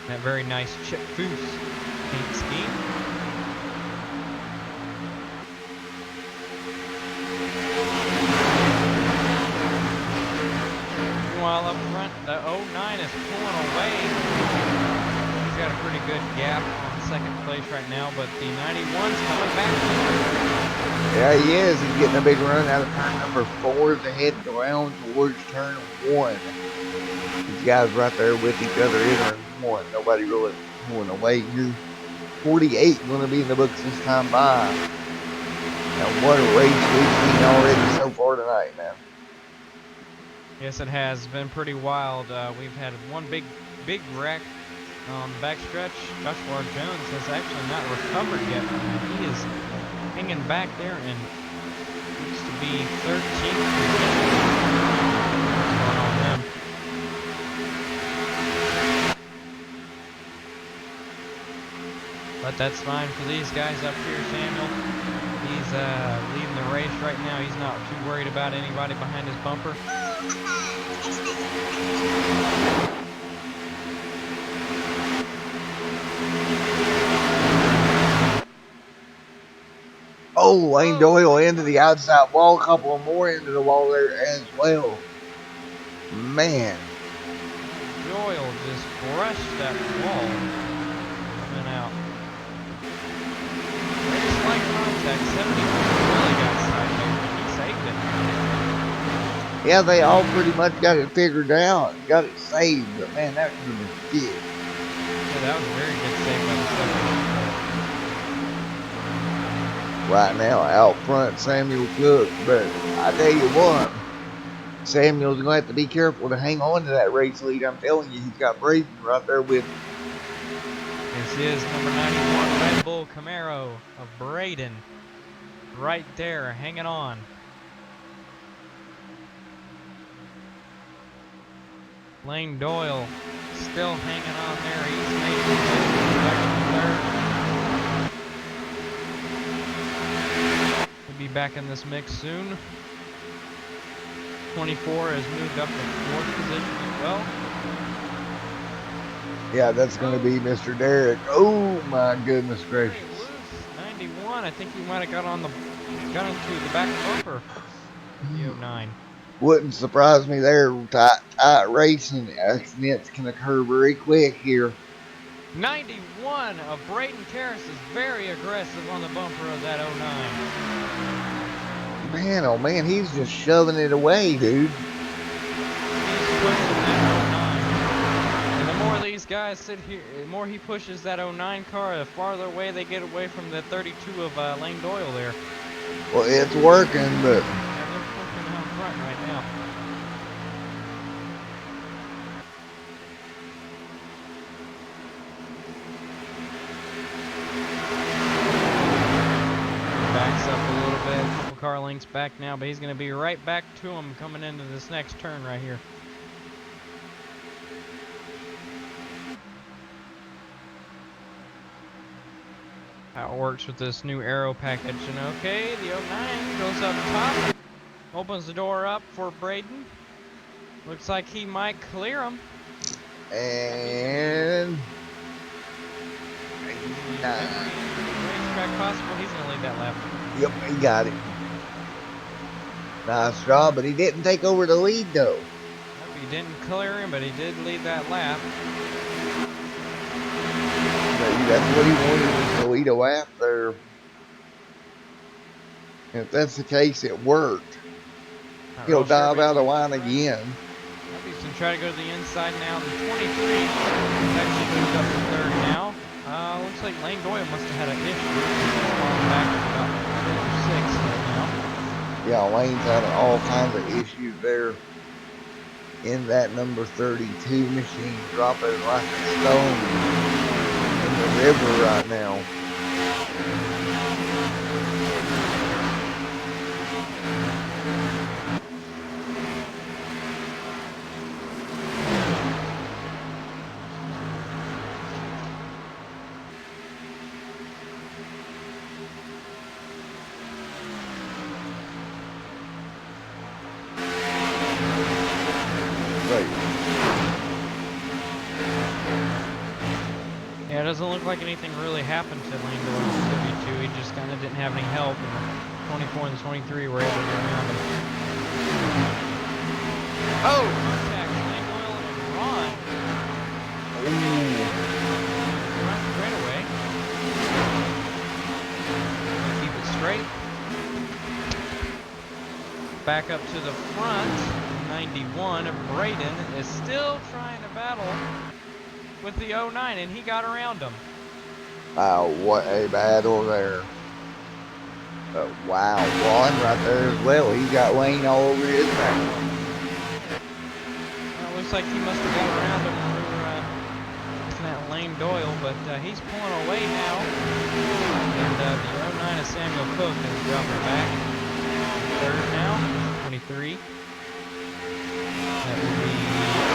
That very nice Chip Foose paint scheme. Meanwhile, up front, the 09 is pulling away. He's got a pretty good gap on second place right now, but the 91's coming back. Yeah, he is. He's getting a big run out of turn number 4 to head around towards turn 1. These guys right there with each other in turn 1. Nobody really pulling away here. 48 going to be in the books this time by. Now, what a race we've seen already so far tonight, man. Yes, it has been pretty wild. We've had one big wreck on the backstretch. Joshua Jones has actually not recovered yet. He is hanging back there and looks to be 13th. But that's fine for these guys up here, Samuel. He's leading the race right now. He's not too worried about anybody behind his bumper. Oh, Lane Doyle into the outside wall. A couple more into the wall there as well. Man. Doyle just brushed that wall. Coming out. Very slight contact. 74 really got side there, but he saved it. Yeah, they all pretty much got it figured out. Got it saved. But man, that could have been big. Yeah, that was a very good save by the second. Right now, out front, Samuel Cook. But I tell you what, Samuel's going to have to be careful to hang on to that race lead. I'm telling you, he's got Braden right there with him. This is number 91 Red Bull Camaro of Braden. Right there, hanging on. Lane Doyle still hanging on there. He's making it back to third. He'll be back in this mix soon. 24 has moved up to 4th position as well. Yeah, that's going to be Mr. Derek. Oh my goodness gracious. 91, I think he might have got into the back bumper. The 09. Wouldn't surprise me there. Tight racing accidents can occur very quick here. 91 of Braden Karras is very aggressive on the bumper of that 09. Man, oh man, he's just shoving it away, dude. He's pushing that 09. And the more these guys sit here, the more he pushes that 09 car, the farther away they get away from the 32 of Lane Doyle there. Well, it's working, but... Yeah, they're pushing out front right now. Backs up a little bit, a couple car lengths back now, but he's going to be right back to him coming into this next turn right here. How it works with this new aero package. And okay, the 09 goes up top, opens the door up for Braden. Looks like he might clear him. And... Racetrack possible, he's going to lead that lap. Yep, he got it. Nice job, but he didn't take over the lead, though. Nope, he didn't clear him, but he did lead that lap. That's what he wanted, was to lead a lap there. And if that's the case, it worked. He'll dive out of line again. He's going to try to go to the inside now. The 23 has actually moved up to third now. Looks like Lane Doyle must have had an issue. Back to about 5 or 6 right now. Yeah, Lane's having all kinds of issues there in that number 32 machine, dropping like a stone in the river right now. Yeah, it doesn't look like anything really happened to Lane Doyle in the 32. He just kind of didn't have any help, and the 24 and the 23 were able to get around him. Oh! Contact Lane Doyle and Ron. Ron straight away. Keep it straight. Back up to the front. 91 of Braden is still trying to battle with the 09, and he got around him. Wow, what a battle there. Wow, Ron right there as well. He got Lane all over his back. Well, it looks like he must have got around him through that Lane Doyle, but he's pulling away now. And the 09 of Samuel Cook is dropping back. Third now, 23. That would be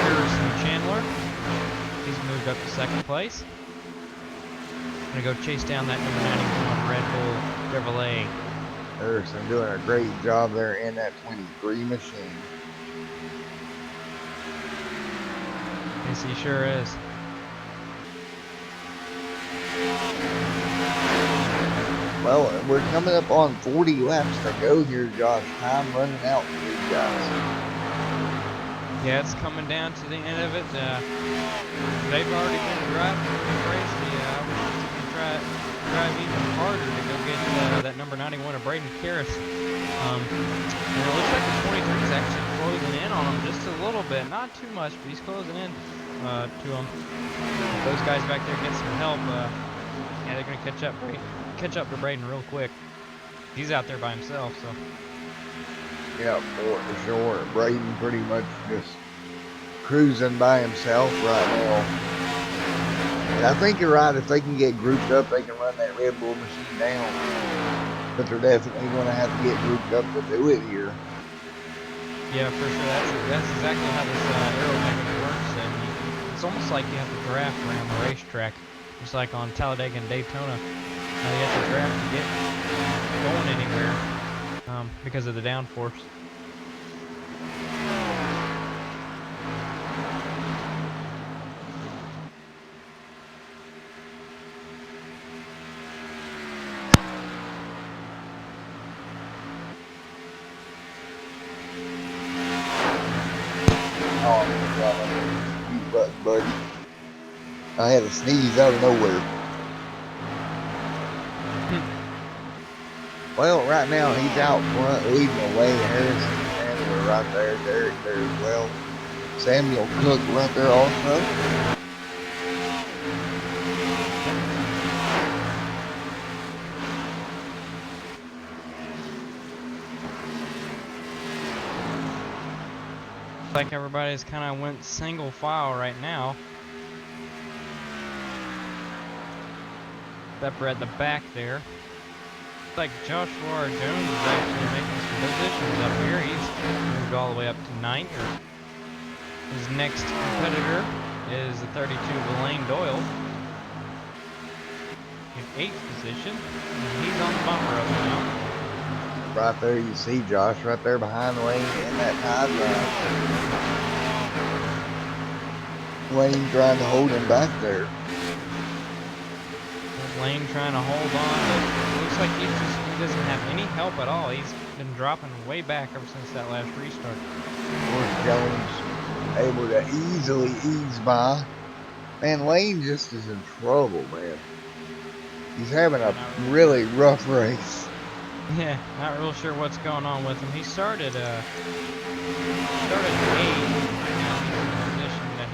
Harrison Chandler. He's moved up to second place. I'm gonna go chase down that number 91 Red Bull Chevrolet. Harrison doing a great job there in that 23 machine. Yes, he sure is. Well, we're coming up on 40 laps to go here, Josh. Time running out for these guys. Yeah, it's coming down to the end of it. They've already been driving pretty crazy. I wish they could drive even harder to go get that number 91 of Braden Karras. And it looks like the 23 is actually closing in on him just a little bit. Not too much, but he's closing in to him. If those guys back there get some help, yeah, they're going to catch up to Braden real quick. He's out there by himself, so. Yeah, for sure. Braden pretty much just cruising by himself right now. And I think you're right. If they can get grouped up, they can run that Red Bull machine down. But they're definitely going to have to get grouped up to do it here. Yeah, for sure. That's exactly how this aero package works. And it's almost like you have to draft around the racetrack, just like on Talladega and Daytona. You have to draft to get going anywhere because of the downforce. But, buddy, I had a sneeze out of nowhere. Well, right now he's out front leading the way. Harrison Chandler right there. Derek there as well. Samuel Cook right there also. Like everybody's kind of went single file right now. Pepper at the back there. Looks like Joshua Jones is actually making some positions up here. He's moved all the way up to 9th. His next competitor is the 32 Elaine Doyle in 8th position. And he's on the bumper up now. Right there you see Josh right there behind Wayne in that tide line. Wayne trying to hold him back there. Lane trying to hold on, but it looks like he doesn't have any help at all. He's been dropping way back ever since that last restart. Of course, Jones able to easily ease by. Man, Lane just is in trouble, man. He's having a really rough race. Yeah, not real sure what's going on with him. He started 8th.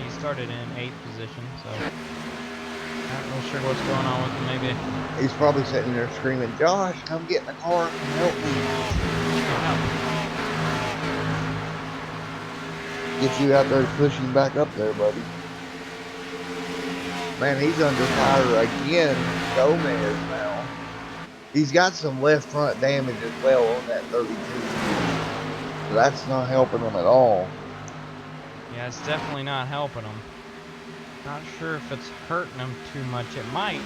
He started in 8th position, so not real sure what's going on with him. Maybe he's probably sitting there screaming, "Josh, come get in the car and help me." Get you out there pushing back up there, buddy. Man, he's under fire again. Gomez now. He's got some left front damage as well on that 32. So that's not helping him at all. Yeah, it's definitely not helping him. Not sure if it's hurting him too much. It might.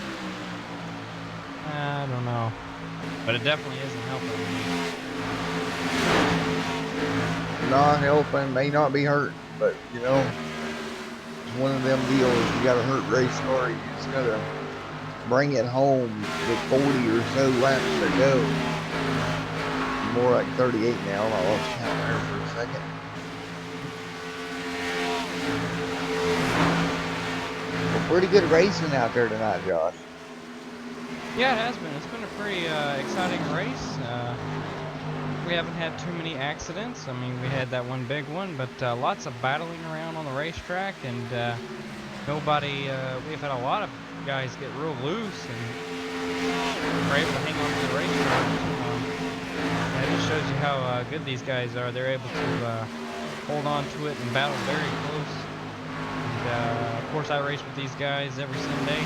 I don't know. But it definitely isn't helping him. Not helping, may not be hurting, but you know, it's one of them deals. You got a hurt race car, you just gotta bring it home with 40 or so laps to go. More like 38 now. I lost count there for a second. Well, pretty good racing out there tonight, Josh. Yeah, it has been. It's been a pretty exciting race. We haven't had too many accidents. I mean, we had that one big one, but lots of battling around on the racetrack, and nobody. We've had a lot of guys get real loose and were able to hang on to the racetrack. And it just shows you how good these guys are. They're able to hold on to it and battle very close. And of course, I race with these guys every Sunday,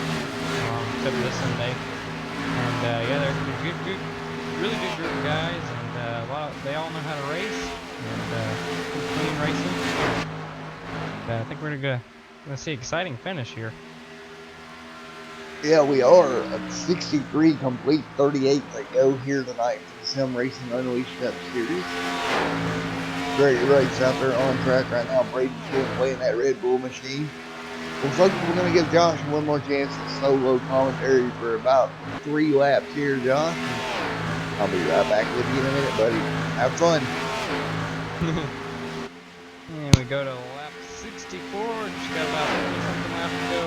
except this Sunday. And yeah, they're a good, really good group of guys, and they all know how to race and clean racing. And, I think we're gonna see an exciting finish here. Yeah, we are at 63 complete, 38 to go here tonight for the Sim Racing Unleashed Cup Series. Great race out there on track right now. Braden's pulling away in that Red Bull machine. Well, folks, we're going to give Josh one more chance to solo commentary for about 3 laps here, Josh. I'll be right back with you in a minute, buddy. Have fun. And we go to lap 64. Just got about 30 something left to go.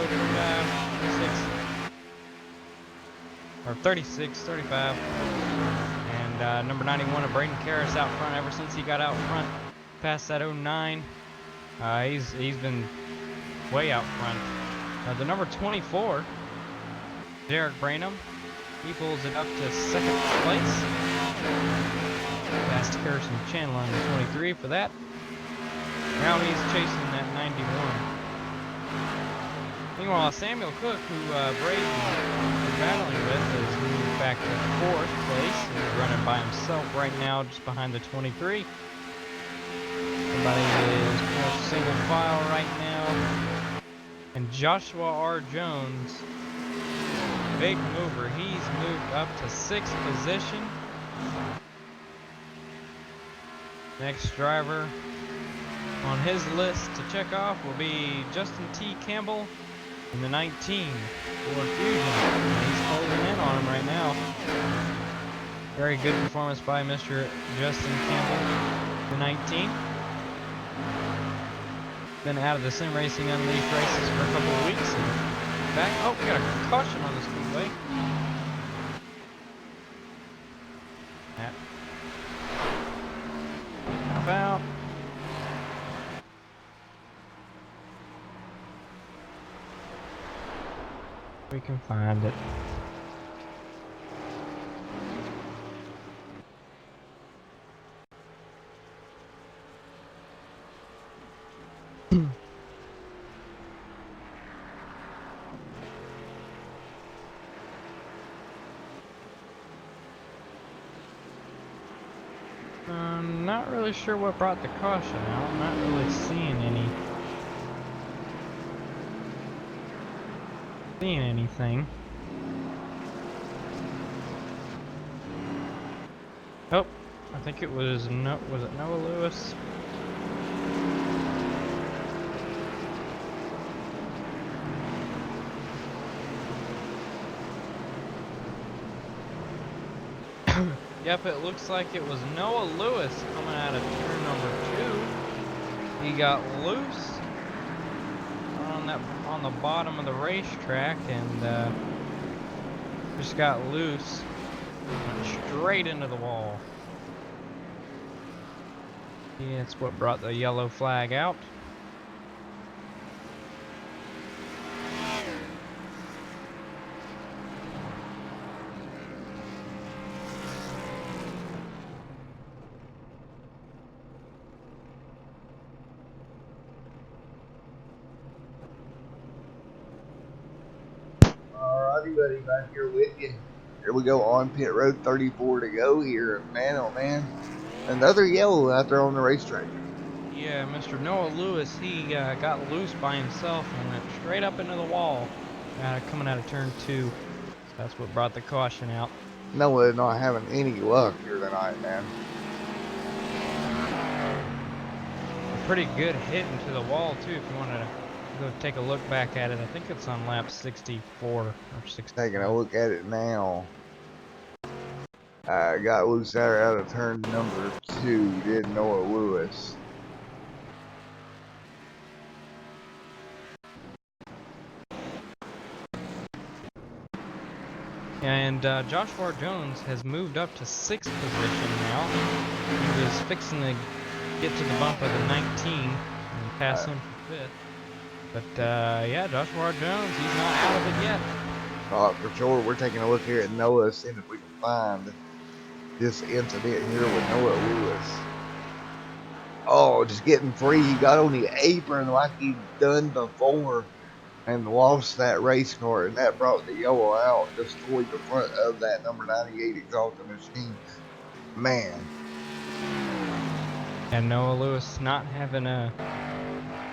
36, 35. And number 91 of Braden Karras out front ever since he got out front past that 09. He's been way out front. The number 24, Derek Branham, he pulls it up to second place. Past Harrison Chandler on the 23 for that. Now he's chasing that 91. Meanwhile, Samuel Cook, who Braden is battling with, has moved back to fourth place. He's running by himself right now, just behind the 23. Everybody is single file right now. And Joshua R. Jones, big mover. He's moved up to sixth position. Next driver on his list to check off will be Justin T. Campbell in the 19 Ford Fusion. He's closing in on him right now. Very good performance by Mr. Justin Campbell, the 19. Been out of the Sim Racing Unleashed races for a couple of weeks. And back. Oh, we got a caution on the speedway. That. About. We can find it. I'm not really sure what brought the caution out. I'm not really seeing anything. Oh, I think it was it Noah Lewis? Yep, it looks like it was Noah Lewis coming out of turn number 2. He got loose on the bottom of the racetrack and just got loose, went straight into the wall. Yeah, it's what brought the yellow flag out. Alrighty, buddy, back here with you. Here we go on pit road 34 to go here. Man, oh man. Another yellow out there on the racetrack. Yeah, Mr. Noah Lewis, he got loose by himself and went straight up into the wall coming out of turn 2. So that's what brought the caution out. Noah not having any luck here tonight, man. A pretty good hit into the wall, too, if you want to go take a look back at it. I think it's on lap 64 or 60. Taking a look at it now. Got loose out of turn number 2, did Noah Lewis. And Joshua Jones has moved up to 6th position now. He was fixing to get to the bump of the 19 and pass him for 5th. But yeah, Joshua Jones, he's not out of it yet. For sure, we're taking a look here at Noah, seeing if we can find this incident here with Noah Lewis. Oh, just getting free. He got on the apron like he'd done before and lost that race car, and that brought the yellow out just toward the front of that number 98 exalted machine. Man. And Noah Lewis not having a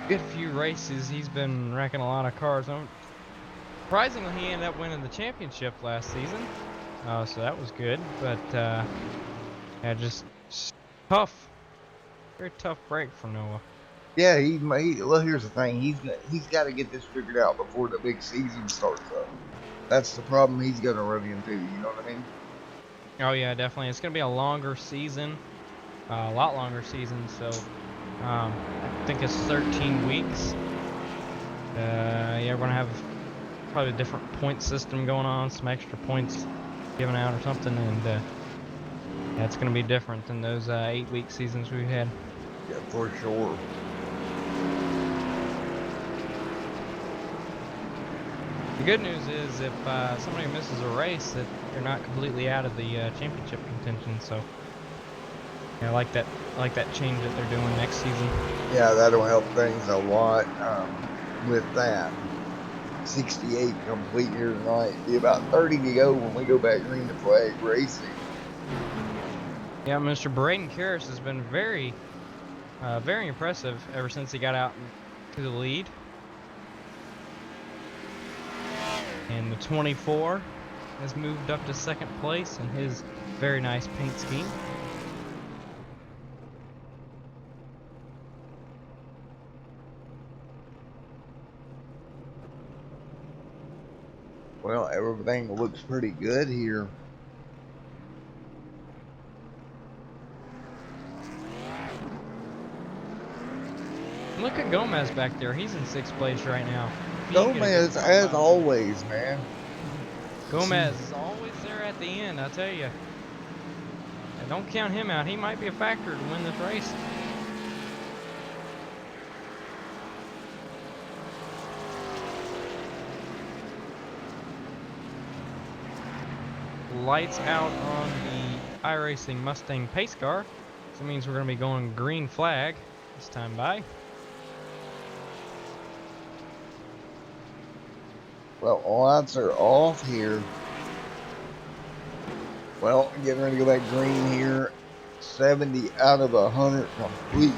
good few races. He's been wrecking a lot of cars. Surprisingly, he ended up winning the championship last season, so that was good. But yeah, just tough, very tough break for Noah. Yeah, well, here's the thing. He's got to get this figured out before the big season starts up. That's the problem he's gonna run into. You know what I mean? Oh yeah, definitely. It's gonna be a longer season, a lot longer season. So I think it's 13 weeks. Yeah, we're gonna have probably a different point system going on, some extra points given out or something, and yeah, it's gonna be different than those 8-week seasons we've had. Yeah, for sure. The good news is if somebody misses a race, that they're not completely out of the championship contention. So yeah, I like that change that they're doing next season. Yeah, that'll help things a lot with that. 68 complete here tonight. Be about 30 to go when we go back green to flag racing. Yeah, Mr. Braden Karras has been very impressive ever since he got out to the lead. And the 24 has moved up to second place in his very nice paint scheme. Well, everything looks pretty good here. Look at Gomez back there. He's in 6th place right now. Gomez, as always, man. Gomez is always there at the end, I tell you. And don't count him out. He might be a factor to win this race. Lights out on the iRacing Mustang pace car. So that means we're going to be going green flag this time by. Well, lights are off here. Well, getting ready to go back green here. 70 out of 100 complete.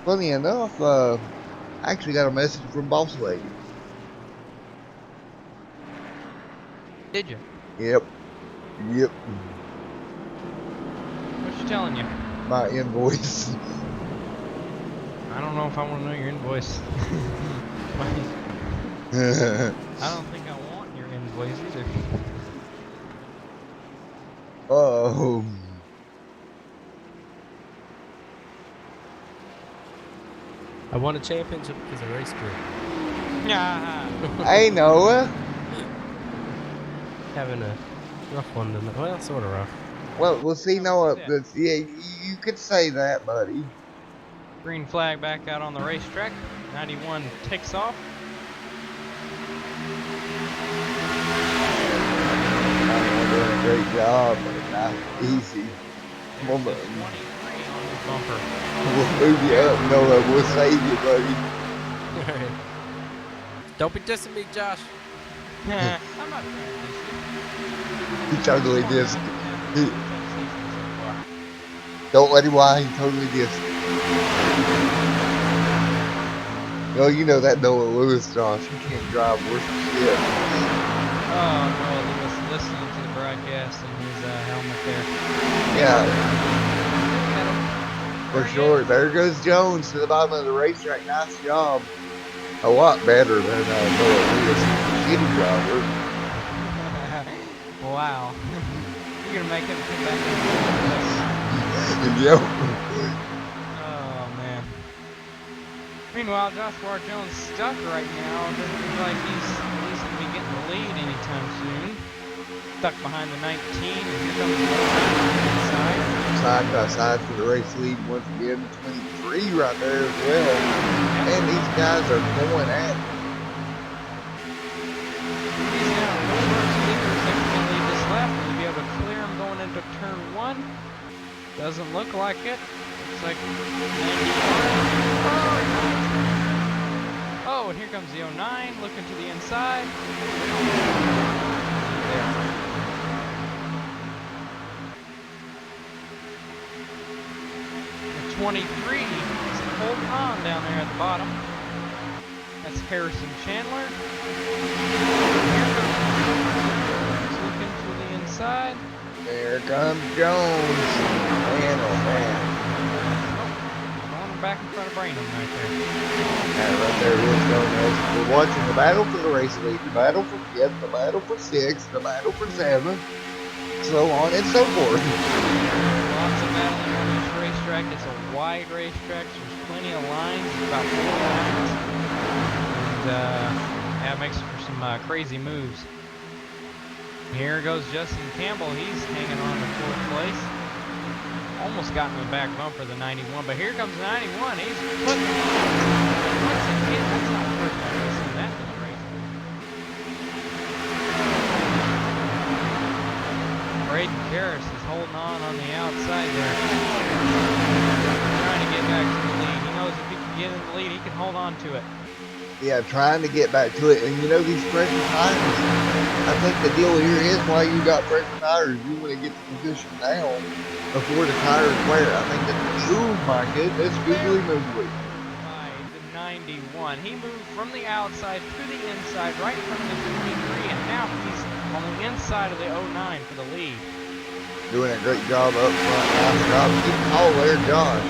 Funny enough, I actually got a message from Boss Lady. Did you? Yep. What's she telling you? My invoice. I don't know if I want to know your invoice. I don't think I want your invoice either. Oh. I won a championship because of race crew. Yeah. Hey, Noah. Having a rough one tonight. Well, sort of rough. Well, see, Noah, yeah, you could say that, buddy. Green flag back out on the racetrack. 91 takes off. I'm doing a great job, but not easy. There's Well, 23 on his bumper. we'll move you up, Noah. We'll save you, buddy. Alright. Don't be dissing me, Josh. I'm not trying to diss He totally you. dissed. 10 seasons so far. Don't let him lie. He totally dissed. Well, you know that Noah Lewis, Josh. He can't drive worth shit. Oh, no, Lewis listening to the broadcast in his helmet there. Yeah, for There he sure. is. There goes Jones to the bottom of the racetrack. Nice job. A lot better than Noah Lewis. Shitty driver. Wow. You're going to make him come back in. Yep. Oh, man. Meanwhile, Joshua Jones stuck right now. Doesn't look like he's at least going to be getting the lead anytime soon. Stuck behind the 19, and here comes the inside. Side by side for the race lead once again. 23 right there as well. And these guys are going at it. He's now over to leaders that can lead this lap. Will he be able to clear him going into turn 1? Doesn't look like it. Looks like 91. Oh, and here comes the 09 looking to the inside. There. The 23 is holding on down there at the bottom. That's Harrison Chandler. He's looking to the inside. There comes Jones. Man, oh man. Going back in front of Brainham right there. And right there is going else. We're watching the battle for the race lead, the battle for fifth, the battle for sixth, the battle for seventh, so on and so forth. Lots of battling on this racetrack. It's a wide racetrack, so there's plenty of lines, about 4 lines. And yeah, it makes for some crazy moves. Here goes Justin Campbell. He's hanging on to 4th place. Almost got in the back bumper, the 91, but here comes the 91. He's putting once again, that's not the first time we've seen that in the race. Braden Karras is holding on the outside there. Trying to get back to the lead. He knows if he can get in the lead, he can hold on to it. Yeah, trying to get back to it. And you know, these pressure tires, I think the deal here is why you got pressure tires. You want to get the position down before the tires wear. I think that's, oh my goodness, googly moogly. By the 91. He moved from the outside to the inside, right in front of the 23, and now he's on the inside of the 09 for the lead. Doing a great job up front. Nice job. Keep tall there, Josh.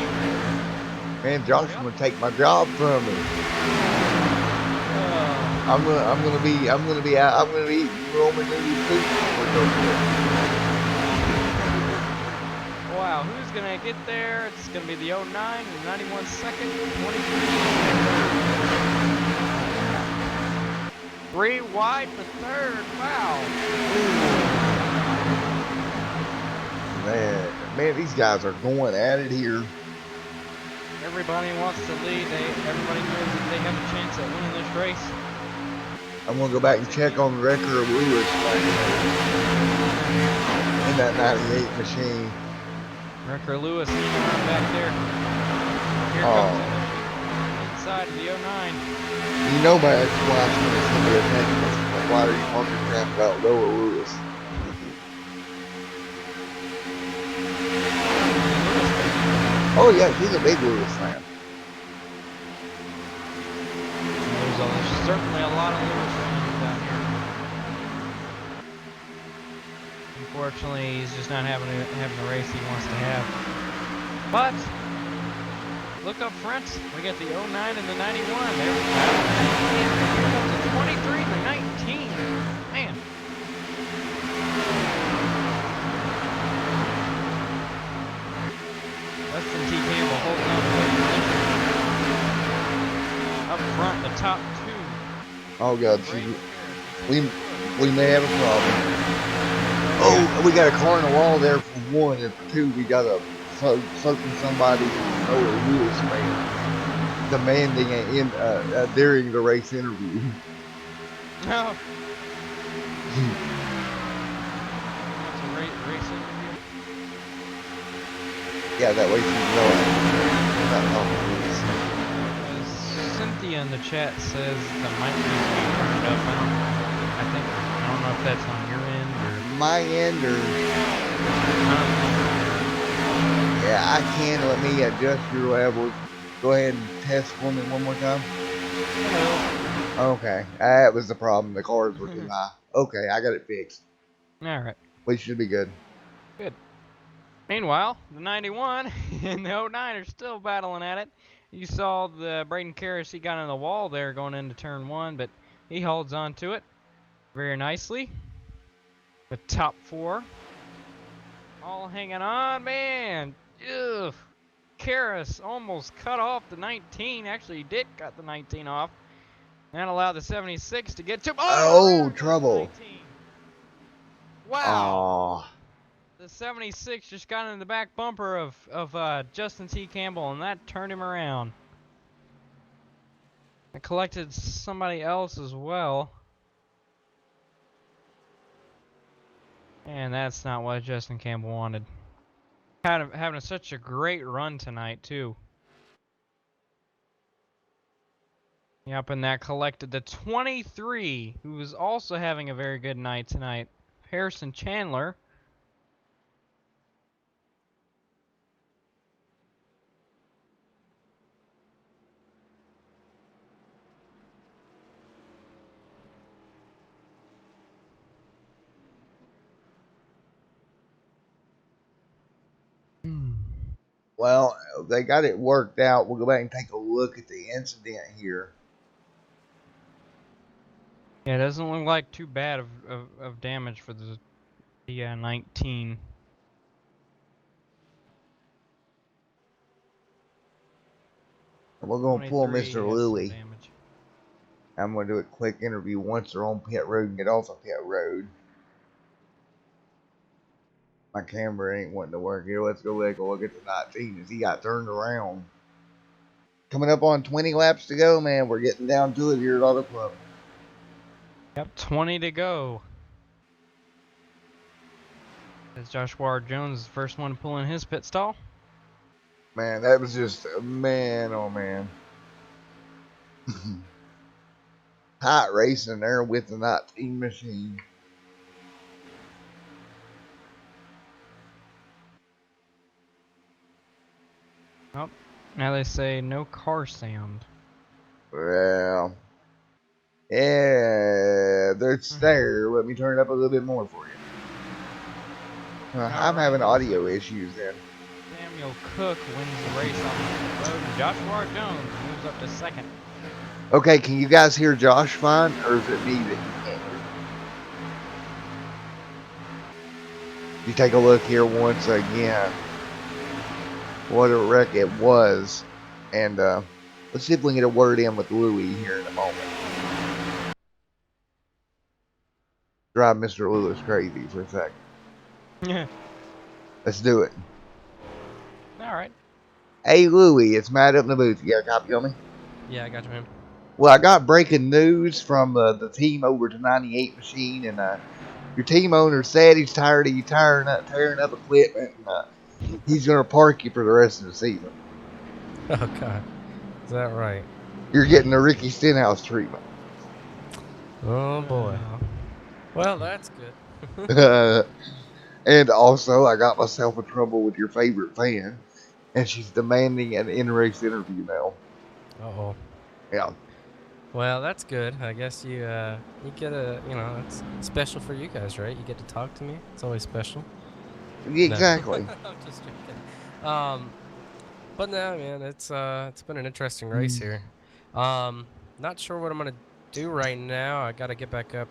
Man, Josh is gonna take my job from me. I'm gonna be Roman noodle soup. Wow, who's gonna get there? It's gonna be the 09, the 91 second, 23. 3 wide for third. Wow. Man, these guys are going at it here. Everybody wants to lead. Everybody knows that they have a chance at winning this race. I'm gonna go back and check on the record of Lewis in that 98 machine. Wrecker Lewis hanging on back there. Here comes the inside of the 09. You know my ex-wife's gonna send me a text message like, why are you talking crap about Noah Lewis? Oh yeah, she's a big Lewis fan. There's certainly a lot of Lewis fans down here. Unfortunately, he's just not having the race he wants to have. But look up front. We got the 09 and the 91. There. Here comes the 23 and the 19. Man. Justin T. Campbell holding on to the position. Up front, the top 2. Oh god, we may have a problem. Oh, we got a car in the wall there for 1, and for 2, we got a certain somebody Noah Lewis fan demanding during the race interview. No. It's a race interview. Yeah, that way she knows. Cynthia in the chat says the mic needs to be turned up. I don't know if that's on your end or My end, or I don't know. yeah, I can. Let me adjust your levels. Go ahead and test for me one more time. Hello. Okay, that was the problem. The cars were too high. Okay, I got it fixed. All right. We should be good. Good. Meanwhile, the 91 and the 09 are still battling at it. You saw the Braden Karras, he got in the wall there going into turn 1, but he holds on to it very nicely. The top 4 all hanging on, man. Ugh. Karras almost cut off the 19. Actually, he did cut the 19 off. And allowed the 76 to get to him. Oh, trouble. 19. Wow. Oh, The 76 just got in the back bumper of Justin T. Campbell, and that turned him around. It collected somebody else as well. And that's not what Justin Campbell wanted. Having such a great run tonight, too. Yep, and that collected the 23, who was also having a very good night tonight. Harrison Chandler. Well, they got it worked out. We'll go back and take a look at the incident here. Yeah, it doesn't look like too bad of damage for the 19. We're going to pull 23 Mr. has some Louie. damage. I'm going to do a quick interview once they're on pit road and get off of pit road. My camera ain't wanting to work here. Let's go back and look at the 19 as he got turned around. Coming up on 20 laps to go, man. We're getting down to it here at Auto Club. Yep, 20 to go. As Josh Ward Jones is the first one to pull in his pit stall. Man, that was just, man, oh man. Hot racing there with the 19 machine. Oh, now they say no car sound. Well, yeah, that's there. Let me turn it up a little bit more for you. I'm having audio issues then. Samuel Cook wins the race on the road, and Josh Ward Jones moves up to second. Okay, can you guys hear Josh fine, or is it me that you can't hear? You take a look here once again. What a wreck it was. And let's see if we can get a word in with Louie here in a moment. Drive Mr. Lewis crazy for a second. Yeah. Let's do it. Alright. Hey Louie, it's Matt up in the booth. You got a copy on me? Yeah, I got you, man. Well, I got breaking news from the team over to 98 Machine, and your team owner said he's tired of you tearing up equipment, and he's going to park you for the rest of the season. Oh, God. Is that right? You're getting the Ricky Stenhouse treatment. Oh, boy. Well, that's good. And also, I got myself in trouble with your favorite fan, and she's demanding an in-race interview now. Uh-oh. Yeah. Well, that's good. I guess you get a, it's special for you guys, right? You get to talk to me. It's always special. Exactly. No. I'm just joking. But no, man, it's been an interesting race here. Not sure what I'm gonna do right now. I gotta get back up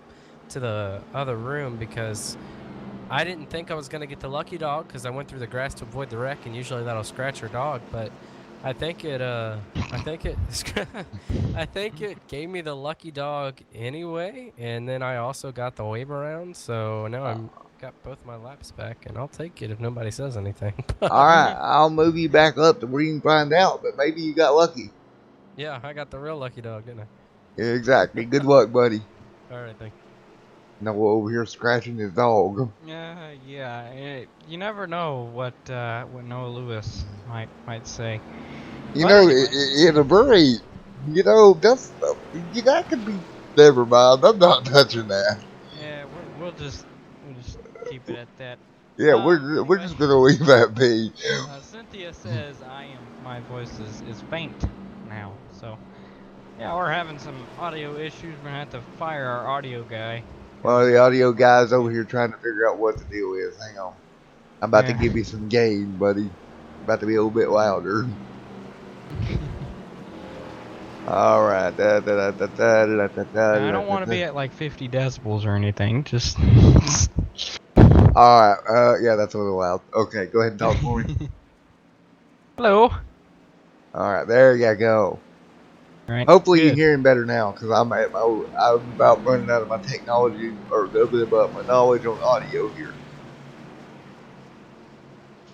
to the other room because I didn't think I was gonna get the lucky dog because I went through the grass to avoid the wreck, and usually that'll scratch your dog, but I think it gave me the lucky dog anyway, and then I also got the wave around, so now I'm got both my laps back, and I'll take it if nobody says anything. Alright, I'll move you back up to where you can find out, but maybe you got lucky. Yeah, I got the real lucky dog, didn't I? Yeah, exactly. Good luck, buddy. Alright, thank you. Noah over here scratching his dog. You never know what Noah Lewis might say. You But know, anyway. in a break, that could be. Never mind. I'm not touching that. Yeah, we'll just keep it at that. Yeah, we're Anyway, just gonna leave that be. Cynthia says my voice is faint now, so yeah, we're having some audio issues. We're gonna have to fire our audio guy. Well, the audio guy's over here trying to figure out what the deal is. Hang on. I'm about to give you some gain, buddy. About to be a little bit louder. All right. I don't want to be at like 50 decibels or anything. Just. All right. Yeah, that's a little loud. Okay, go ahead and talk for me. Hello. All right, there you go. All right. Hopefully you're hearing better now, because I'm about running out of my technology or a little bit about my knowledge on audio here.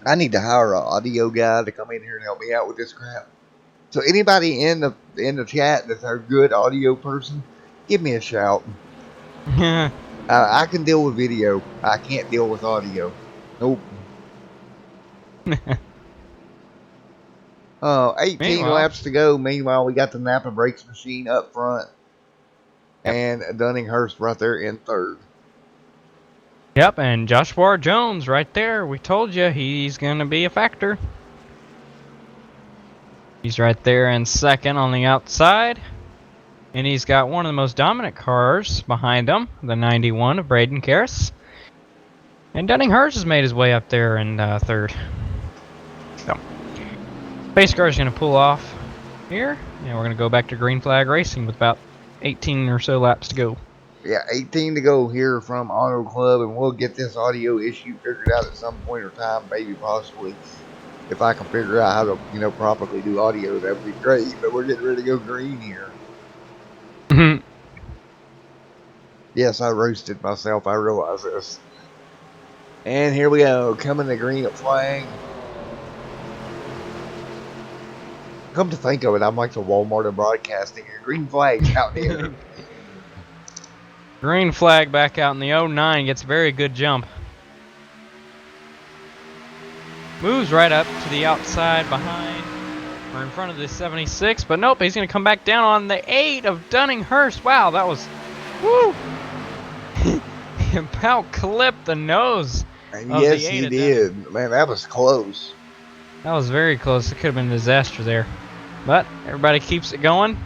I need to hire an audio guy to come in here and help me out with this crap. So anybody in the chat that's a good audio person, give me a shout. I can deal with video. I can't deal with audio. Nope. 18 laps to go. Meanwhile, we got the Napa brakes machine up front. Yep. And Dunninghurst right there in third. Yep, and Josh Ward Jones right there. We told you he's going to be a factor. He's right there in second on the outside. And he's got one of the most dominant cars behind him, the 91 of Braden Karras. And Dunninghurst has made his way up there in third. So, Pace car's gonna pull off here, and we're gonna go back to green flag racing with about 18 or so laps to go. Yeah, 18 to go here from Auto Club, and we'll get this audio issue figured out at some point or time, maybe possibly. If I can figure out how to, properly do audio, that would be great. But we're getting ready to go green here. Yes, I roasted myself. I realize this. And here we go, coming to green flag. Come to think of it, I'm like the Walmart of broadcasting. Green flag's out here. Green flag back out in the 09, gets a very good jump. Moves right up to the outside behind, or in front of the 76, but nope, he's going to come back down on the 8 of Dunninghurst. Wow, that was, woo! He about clipped the nose And of yes, the 8 he of did. Man, that was close. That was very close. It could have been a disaster there. But everybody keeps it going.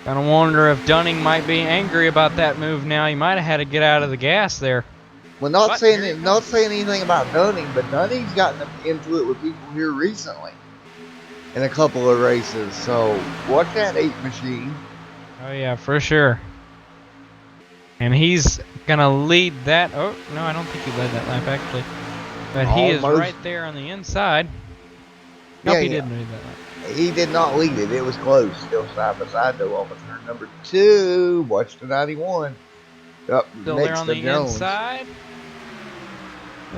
Gonna wonder if Dunning might be angry about that move now. He might have had to get out of the gas there. Well, not But saying here he not comes. saying anything about Dunning, but Dunning's gotten into it with people here recently in a couple of races. So watch that 8 machine. Oh yeah, for sure. And he's gonna lead that. Oh no, I don't think he led that lap actually. But he is Almost. right there on the inside. Nope, Yeah, he yeah. didn't lead that lap. He did not lead it. It was close. Still side by side though off of turn number 2. Watch the 91. Up Still there next on to the Jones. inside.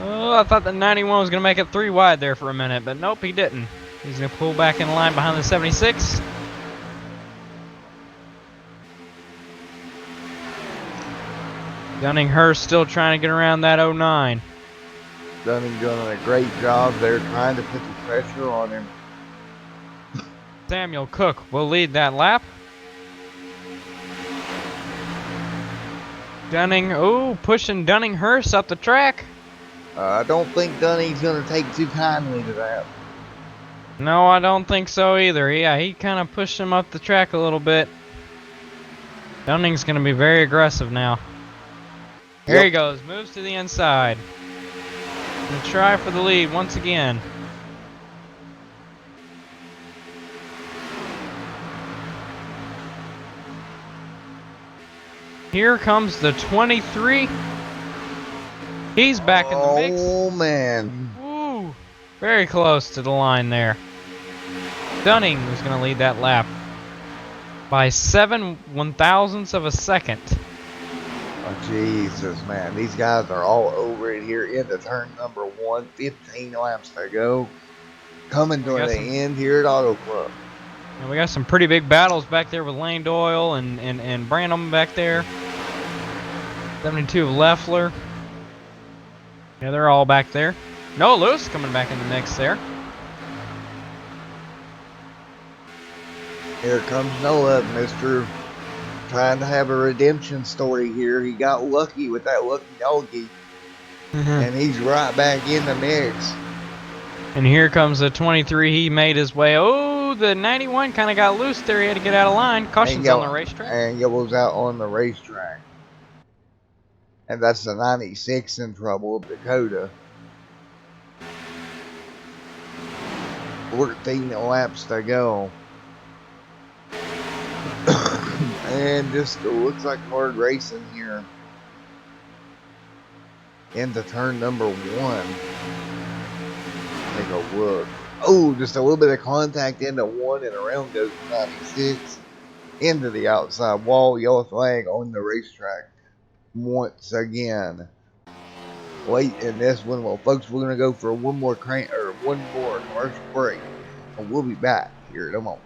Oh, I thought the 91 was gonna make it 3 wide there for a minute, but nope, he didn't. He's gonna pull back in line behind the 76. Dunninghurst still trying to get around that 09. Dunning doing a great job there trying to put the pressure on him. Samuel Cook will lead that lap. Dunning, oh, pushing Dunninghurst up the track. I don't think Dunning's going to take too kindly to that. No, I don't think so either. Yeah, he kind of pushed him up the track a little bit. Dunning's going to be very aggressive now. Here Yep. he goes, moves to the inside. Gonna try for the lead once again. Here comes the 23. He's back in the mix. Oh, man. Woo! Very close to the line there. Dunning was going to lead that lap by 7/1000ths of a second. Oh, Jesus, man. These guys are all over it here into turn number 1. 15 laps to go. Coming to the end here at Auto Club. And we got some pretty big battles back there with Lane Doyle and Branham back there. 72 of Leffler. Yeah, they're all back there. Noah Lewis coming back in the mix there. Here comes Noah, Mr. Trying to have a redemption story here. He got lucky with that lucky doggy. And he's right back in the mix. And here comes the 23. He made his way. Oh, the 91 kind of got loose there. He had to get out of line. Caution's on the racetrack. And Yellow's out on the racetrack. And that's the 96 in trouble of Dakota. 14 laps to go. And just looks like hard racing here. Into turn number 1. Take a look. Oh, just a little bit of contact into 1 and around goes 96. Into the outside wall. Yellow flag on the racetrack. Once again. Late in this one. Well, folks, we're going to go for one more commercial break. And we'll be back here in a moment.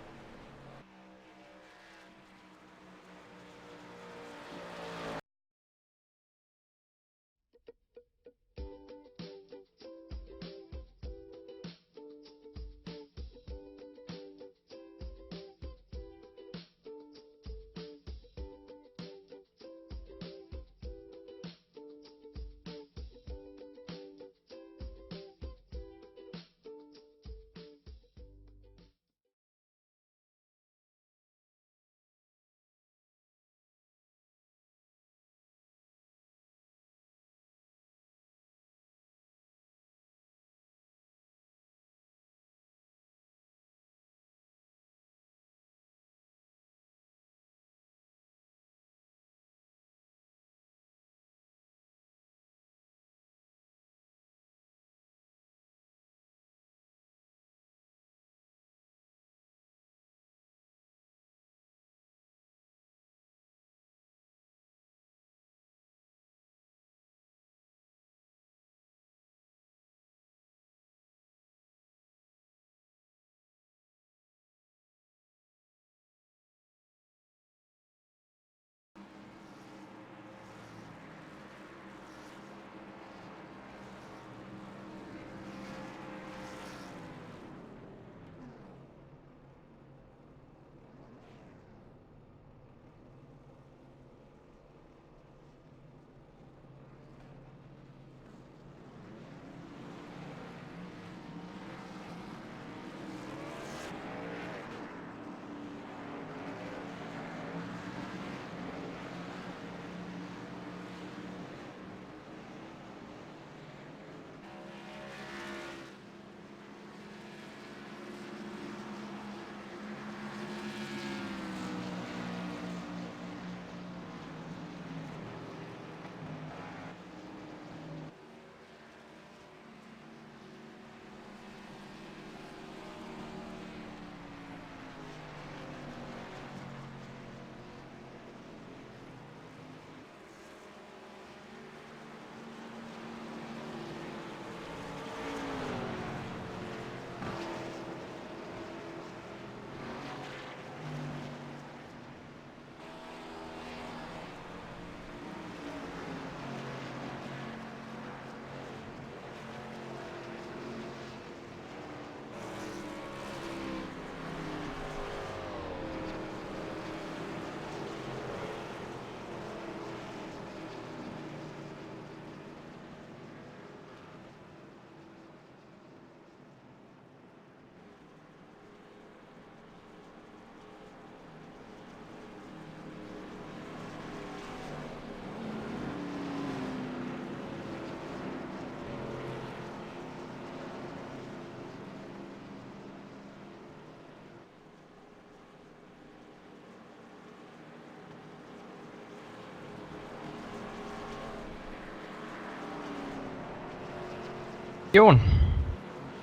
Doing.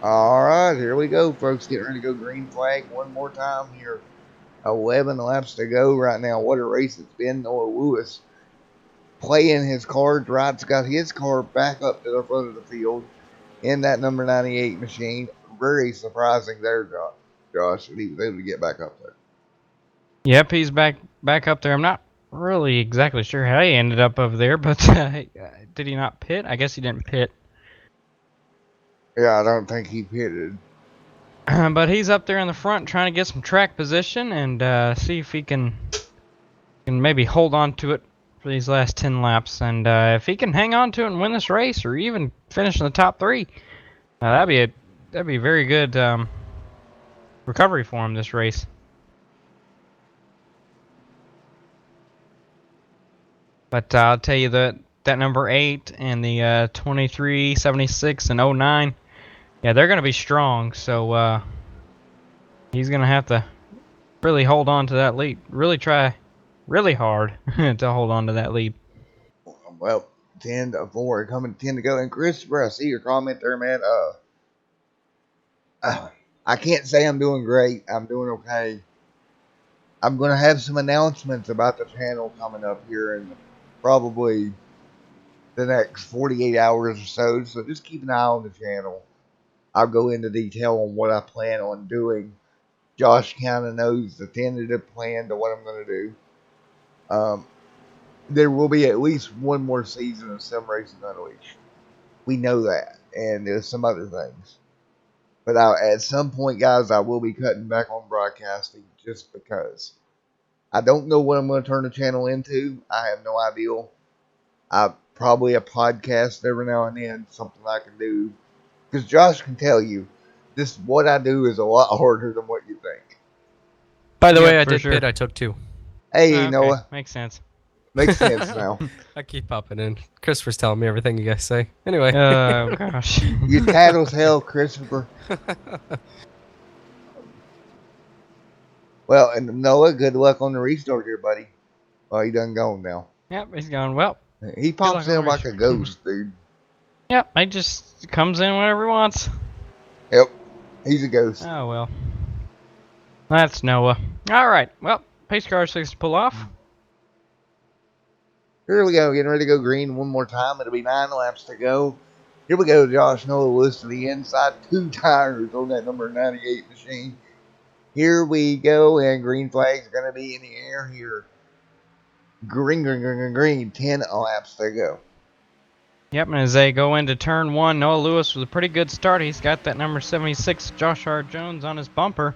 All right, here we go, folks. Getting ready to go green flag one more time here. 11 laps to go right now. What a race it's been. Noah Lewis playing his cards right. He's got his car back up to the front of the field in that number 98 machine. Very surprising there, Josh, that he was able to get back up there. Yep, he's back up there. I'm not really exactly sure how he ended up over there, but did he not pit? I guess he didn't pit. Yeah, I don't think he pitted. But he's up there in the front trying to get some track position and see if he can maybe hold on to it for these last 10 laps. And if he can hang on to it and win this race, or even finish in the top 3, that'd be very good recovery for him this race. But I'll tell you that number 8 and the 23, 76, and 09, yeah, they're going to be strong. So he's going to have to really hold on to that lead. Really try really hard to hold on to that lead. Well, 10-4, coming 10 to go. And Christopher, I see your comment there, man. I can't say I'm doing great. I'm doing okay. I'm going to have some announcements about the channel coming up here in probably the next 48 hours or so. So just keep an eye on the channel. I'll go into detail on what I plan on doing. Josh kind of knows the tentative plan to what I'm going to do. There will be at least one more season of Sim Racing Unleashed. We know that. And there's some other things. But at some point, guys, I will be cutting back on broadcasting just because. I don't know what I'm going to turn the channel into. I have no idea. Probably a podcast every now and then, something I can do. Because Josh can tell you, what I do is a lot harder than what you think. By the Yeah, way, I for did sure. pit. I took 2. Hey, Okay, Noah. makes sense. Makes sense now. I keep popping in. Christopher's telling me everything you guys say. Anyway. Oh gosh. You tattles hell, Christopher. Well, and Noah, good luck on the restart here, buddy. Oh, he done gone now. Yep, he's gone. Well, He pops luck on in the like a ghost, dude. yep, he just comes in whenever he wants. Yep, he's a ghost. Oh well. That's Noah. Alright, well, pace car 6 to pull off. Here we go, getting ready to go green one more time. It'll be 9 laps to go. Here we go, Josh Noah Lewis to the inside. 2 tires on that number 98 machine. Here we go, and green flag's going to be in the air here. Green, green, green, green, green. 10 laps to go. Yep, and as they go into turn 1, Noah Lewis with a pretty good start. He's got that number 76, Josh R. Jones, on his bumper.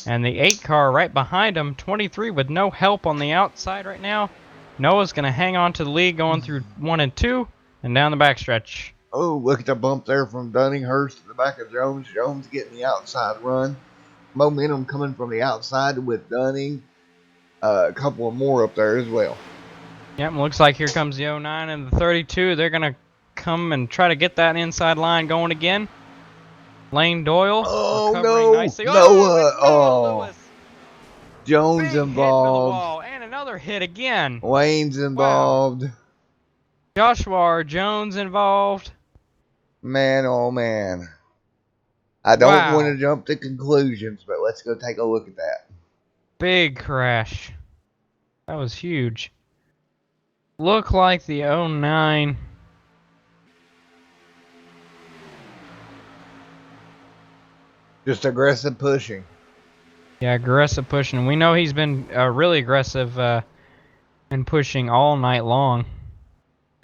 And the 8 car right behind him, 23, with no help on the outside right now. Noah's going to hang on to the lead going through 1 and 2 and down the backstretch. Oh, look at the bump there from Dunninghurst to the back of Jones. Jones getting the outside run. Momentum coming from the outside with Dunning. A couple of more up there as well. Yep, looks like here comes the 09 and the 32. They're going to come and try to get that inside line going again. Lane Doyle recovering nicely. Noah, Noah Lewis. Jones Big hit into the involved. wall, and another hit again. Wayne's involved. Wow. Joshua R. Jones involved. Man, oh man. I don't want to jump to conclusions, but let's go take a look at that. Big crash. That was huge. Look like the 09. Just aggressive pushing. Yeah, aggressive pushing. We know he's been really aggressive and pushing all night long.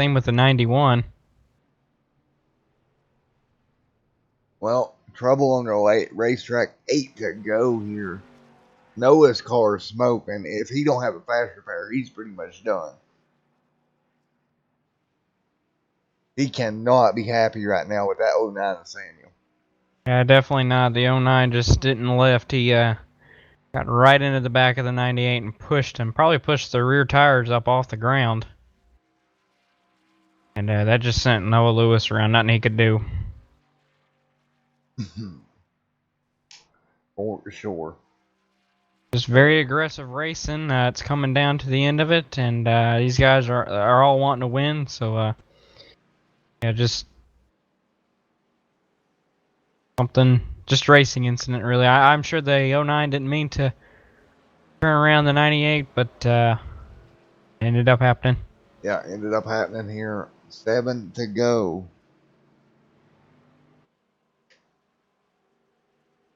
Same with the 91. Well, trouble on the racetrack. 8 to go here. Noah's car is smoking. If he don't have a fast repair, he's pretty much done. He cannot be happy right now with that 09 Nathaniel. Yeah, definitely not. The 09 just didn't lift. He got right into the back of the 98 and pushed him. Probably pushed the rear tires up off the ground. And that just sent Noah Lewis around. Nothing he could do. For sure. Just very aggressive racing. It's coming down to the end of it, and these guys are all wanting to win. So yeah, just something, just racing incident really. I'm sure the '09 didn't mean to turn around the '98, but ended up happening. Yeah, ended up happening here. 7 to go.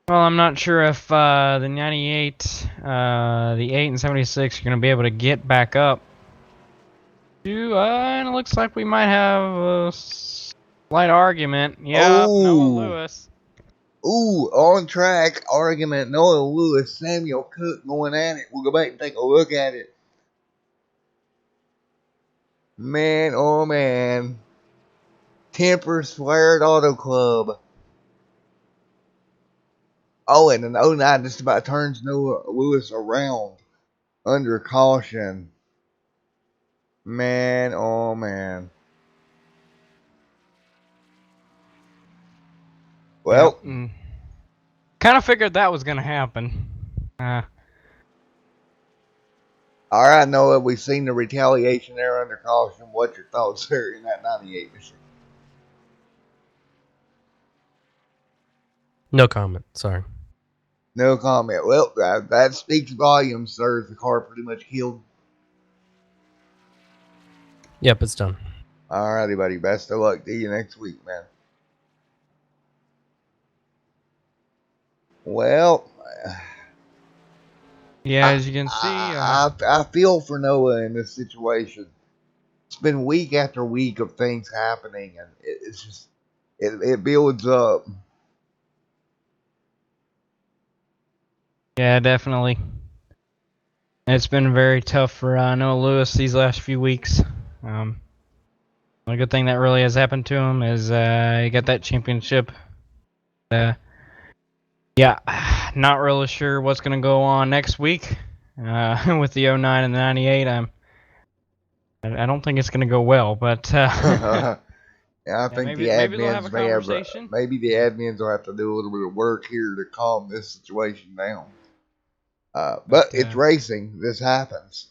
Well, I'm not sure if the '98, the '8 and '76 are going to be able to get back up. And it looks like we might have a slight argument. Yeah, Noah Oh, Lewis. on track argument. Noah Lewis, Samuel Cook going at it. We'll go back and take a look at it. Man, oh man. Tempers Flared Auto Club. Oh, and an '09 just about turns Noah Lewis around under caution. Man, oh man. Yep. Well, Kind of figured that was going to happen. all right, Noah, we've seen the retaliation there under caution. What's your thoughts there in that '98 machine? No comment. Sorry. No comment. Well, that speaks volumes, sir. The car pretty much killed. Yep, it's done. All righty, buddy. Best of luck to you next week, man. Well, Yeah, as you can see. I feel for Noah in this situation. It's been week after week of things happening, and it's just it builds up. Yeah, definitely. It's been very tough for Noah Lewis these last few weeks. The good thing that really has happened to him is he got that championship. Yeah, not really sure what's going to go on next week with the '09 and the '98. I don't think it's going to go well, but Yeah, I think maybe they'll have a conversation. maybe the admins will have to do a little bit of work here to calm this situation down. But it's racing. This happens.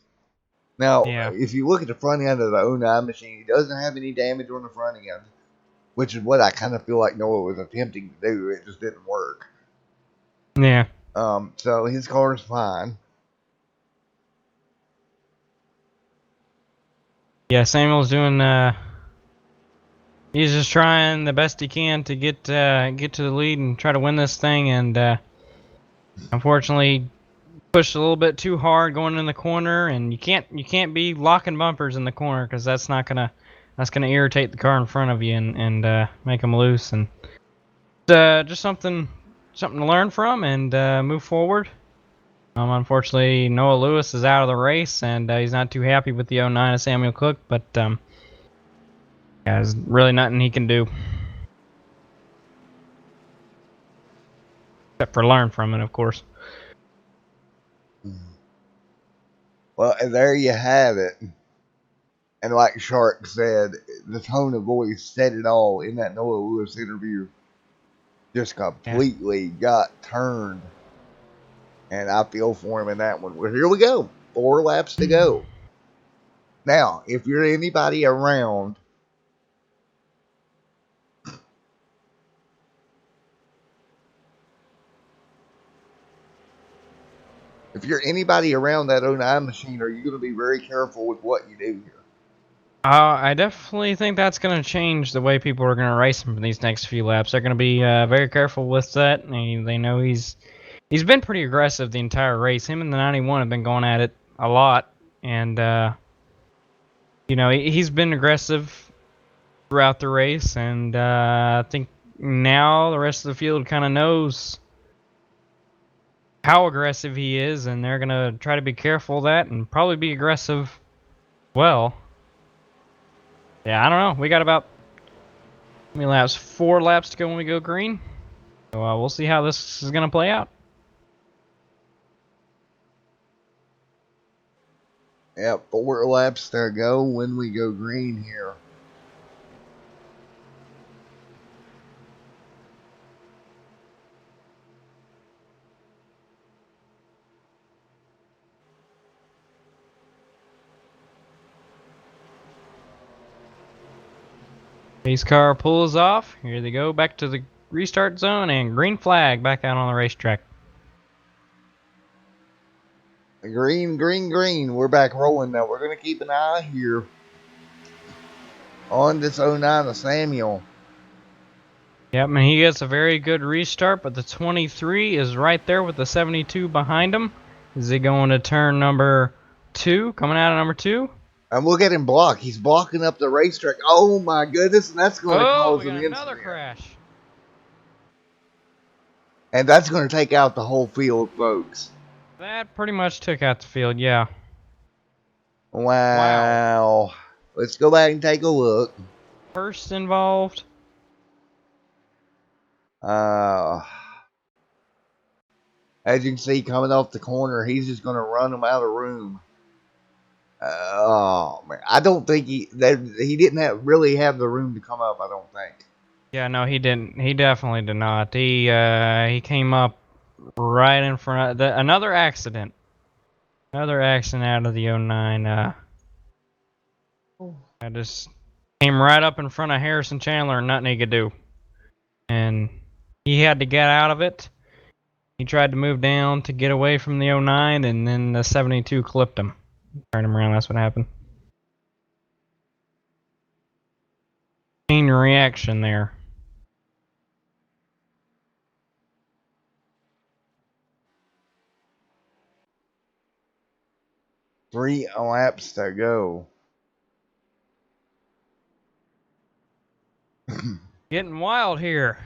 Now, Yeah. if you look at the front end of the '09 machine, it doesn't have any damage on the front end, which is what I kind of feel like Noah was attempting to do. It just didn't work. Yeah. So his car's fine. Yeah, Samuel's doing. He's just trying the best he can to get to the lead and try to win this thing, and unfortunately pushed a little bit too hard going in the corner, and you can't be locking bumpers in the corner because that's gonna irritate the car in front of you and make them loose, and just something to learn from and move forward. Unfortunately, Noah Lewis is out of the race, and he's not too happy with the '09 of Samuel Cook, but yeah, there's really nothing he can do except for learn from it, of course. Well, and there you have it. And like Shark said, the tone of voice said it all in that Noah Lewis interview. Just completely got turned. And I feel for him in that one. Well, here we go. 4 laps to go. Now, if you're anybody around, that '09 machine, are you going to be very careful with what you do here? I definitely think that's going to change the way people are going to race him for these next few laps. They're going to be very careful with that. They know he's been pretty aggressive the entire race. Him and the '91 have been going at it a lot, and he's been aggressive throughout the race, and I think now the rest of the field kind of knows how aggressive he is, and they're going to try to be careful of that and probably be aggressive well. Yeah, I don't know. We got about how many laps? 4 laps to go when we go green. So we'll see how this is going to play out. Yep, 4 laps to go when we go green here. Pace car pulls off. Here they go. Back to the restart zone and green flag back out on the racetrack. Green, green, green. We're back rolling now. We're going to keep an eye here on this 09 of Samuel. Yep, and he gets a very good restart, but the 23 is right there with the 72 behind him. Is he going to turn number 2, coming out of number 2? And we'll get him blocked. He's blocking up the racetrack. Oh my goodness, and that's going to cause we an got another incident. crash. And that's going to take out the whole field, folks. That pretty much took out the field, yeah. Wow. Let's go back and take a look. First involved. As you can see, coming off the corner, he's just going to run him out of the room. Oh man, I don't think he didn't really have the room to come up. I don't think. Yeah, no, he didn't. He definitely did not. He came up right in front of another accident. Another accident out of the 09. I just came right up in front of Harrison Chandler and nothing he could do. And he had to get out of it. He tried to move down to get away from the 09, and then the 72 clipped him. Turned him around, that's what happened. Chain reaction there. Three laps to go. Getting wild here.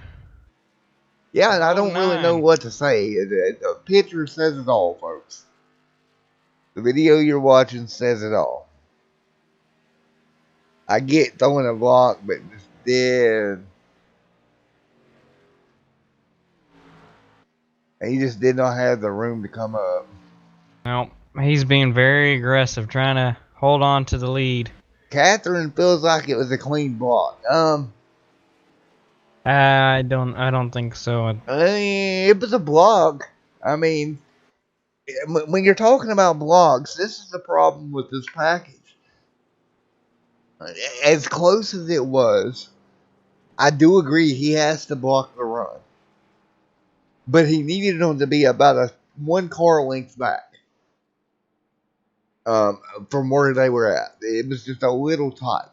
Yeah, and I don't really know 09. what to say. The picture says it all, folks. The video you're watching says it all. I get throwing a block, but just did. And he just did not have the room to come up. Well, he's being very aggressive, trying to hold on to the lead. Catherine feels like it was a clean block. I don't think so. It was a block. I mean, when you're talking about blocks, this is the problem with this package. As close as it was, I do agree he has to block the run. But he needed them to be about a 1 car length back from where they were at. It was just a little tight.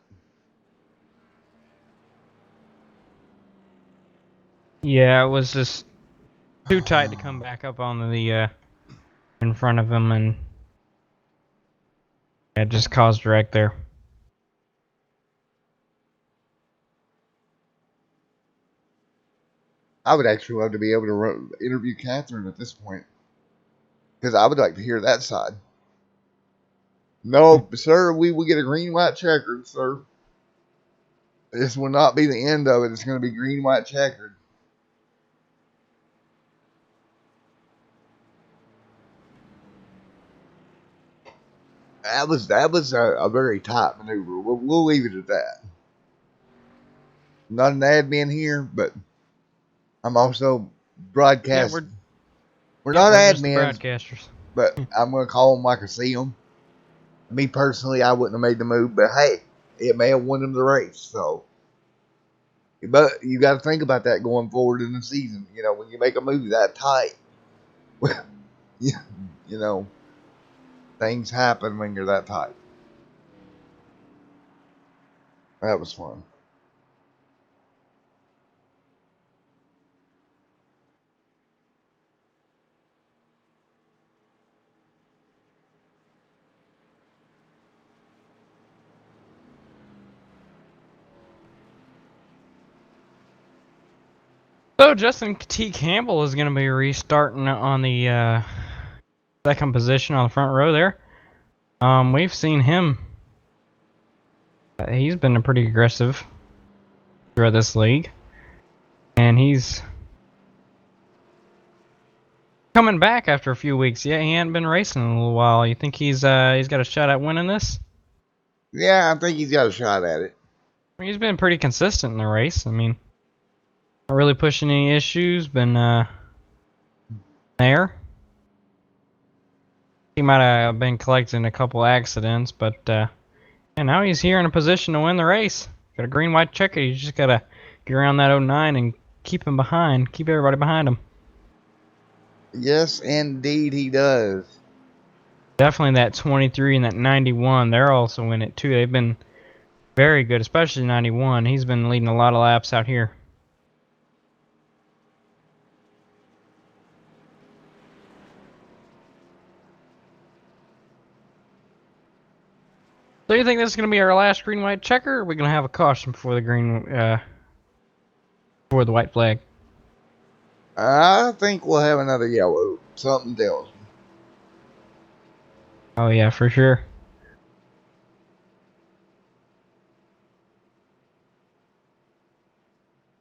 Yeah, it was just too tight to come back up on the in front of him, and it just caused wreck there. I would actually love to be able to interview Catherine at this point. Because I would like to hear that side. No, sir, we will get a green, white, checkered, sir. This will not be the end of it. It's going to be green, white, checkered. That was a very tight maneuver. We'll leave it at that. I'm not an admin here, but I'm also broadcasting. Yeah, we're not just the admins, broadcasters. but I'm going to call them like I see them. Me personally, I wouldn't have made the move, but hey, it may have won them the race. So, but you got to think about that going forward in the season. You know, when you make a move that tight, you know, things happen when you're that tight. That was fun. So Justin T. Campbell is going to be restarting on the second position on the front row there. We've seen him. He's been pretty aggressive throughout this league, and he's coming back after a few weeks. Yeah, he hadn't been racing in a little while. You think he's got a shot at winning this? Yeah, I think he's got a shot at it. I mean, he's been pretty consistent in the race. I mean, not really pushing any issues. Been there. He might have been collecting a couple accidents, but and now he's here in a position to win the race. Got a green, white checker. You just gotta get around that 09 and keep him behind. Keep everybody behind him. Yes, indeed he does. Definitely that 23 and that 91. They're also in it too. They've been very good, especially 91. He's been leading a lot of laps out here. So you think this is going to be our last green-white checker, or are we going to have a caution before the before the white flag? I think we'll have another yellow. Something tells me. Oh yeah, for sure.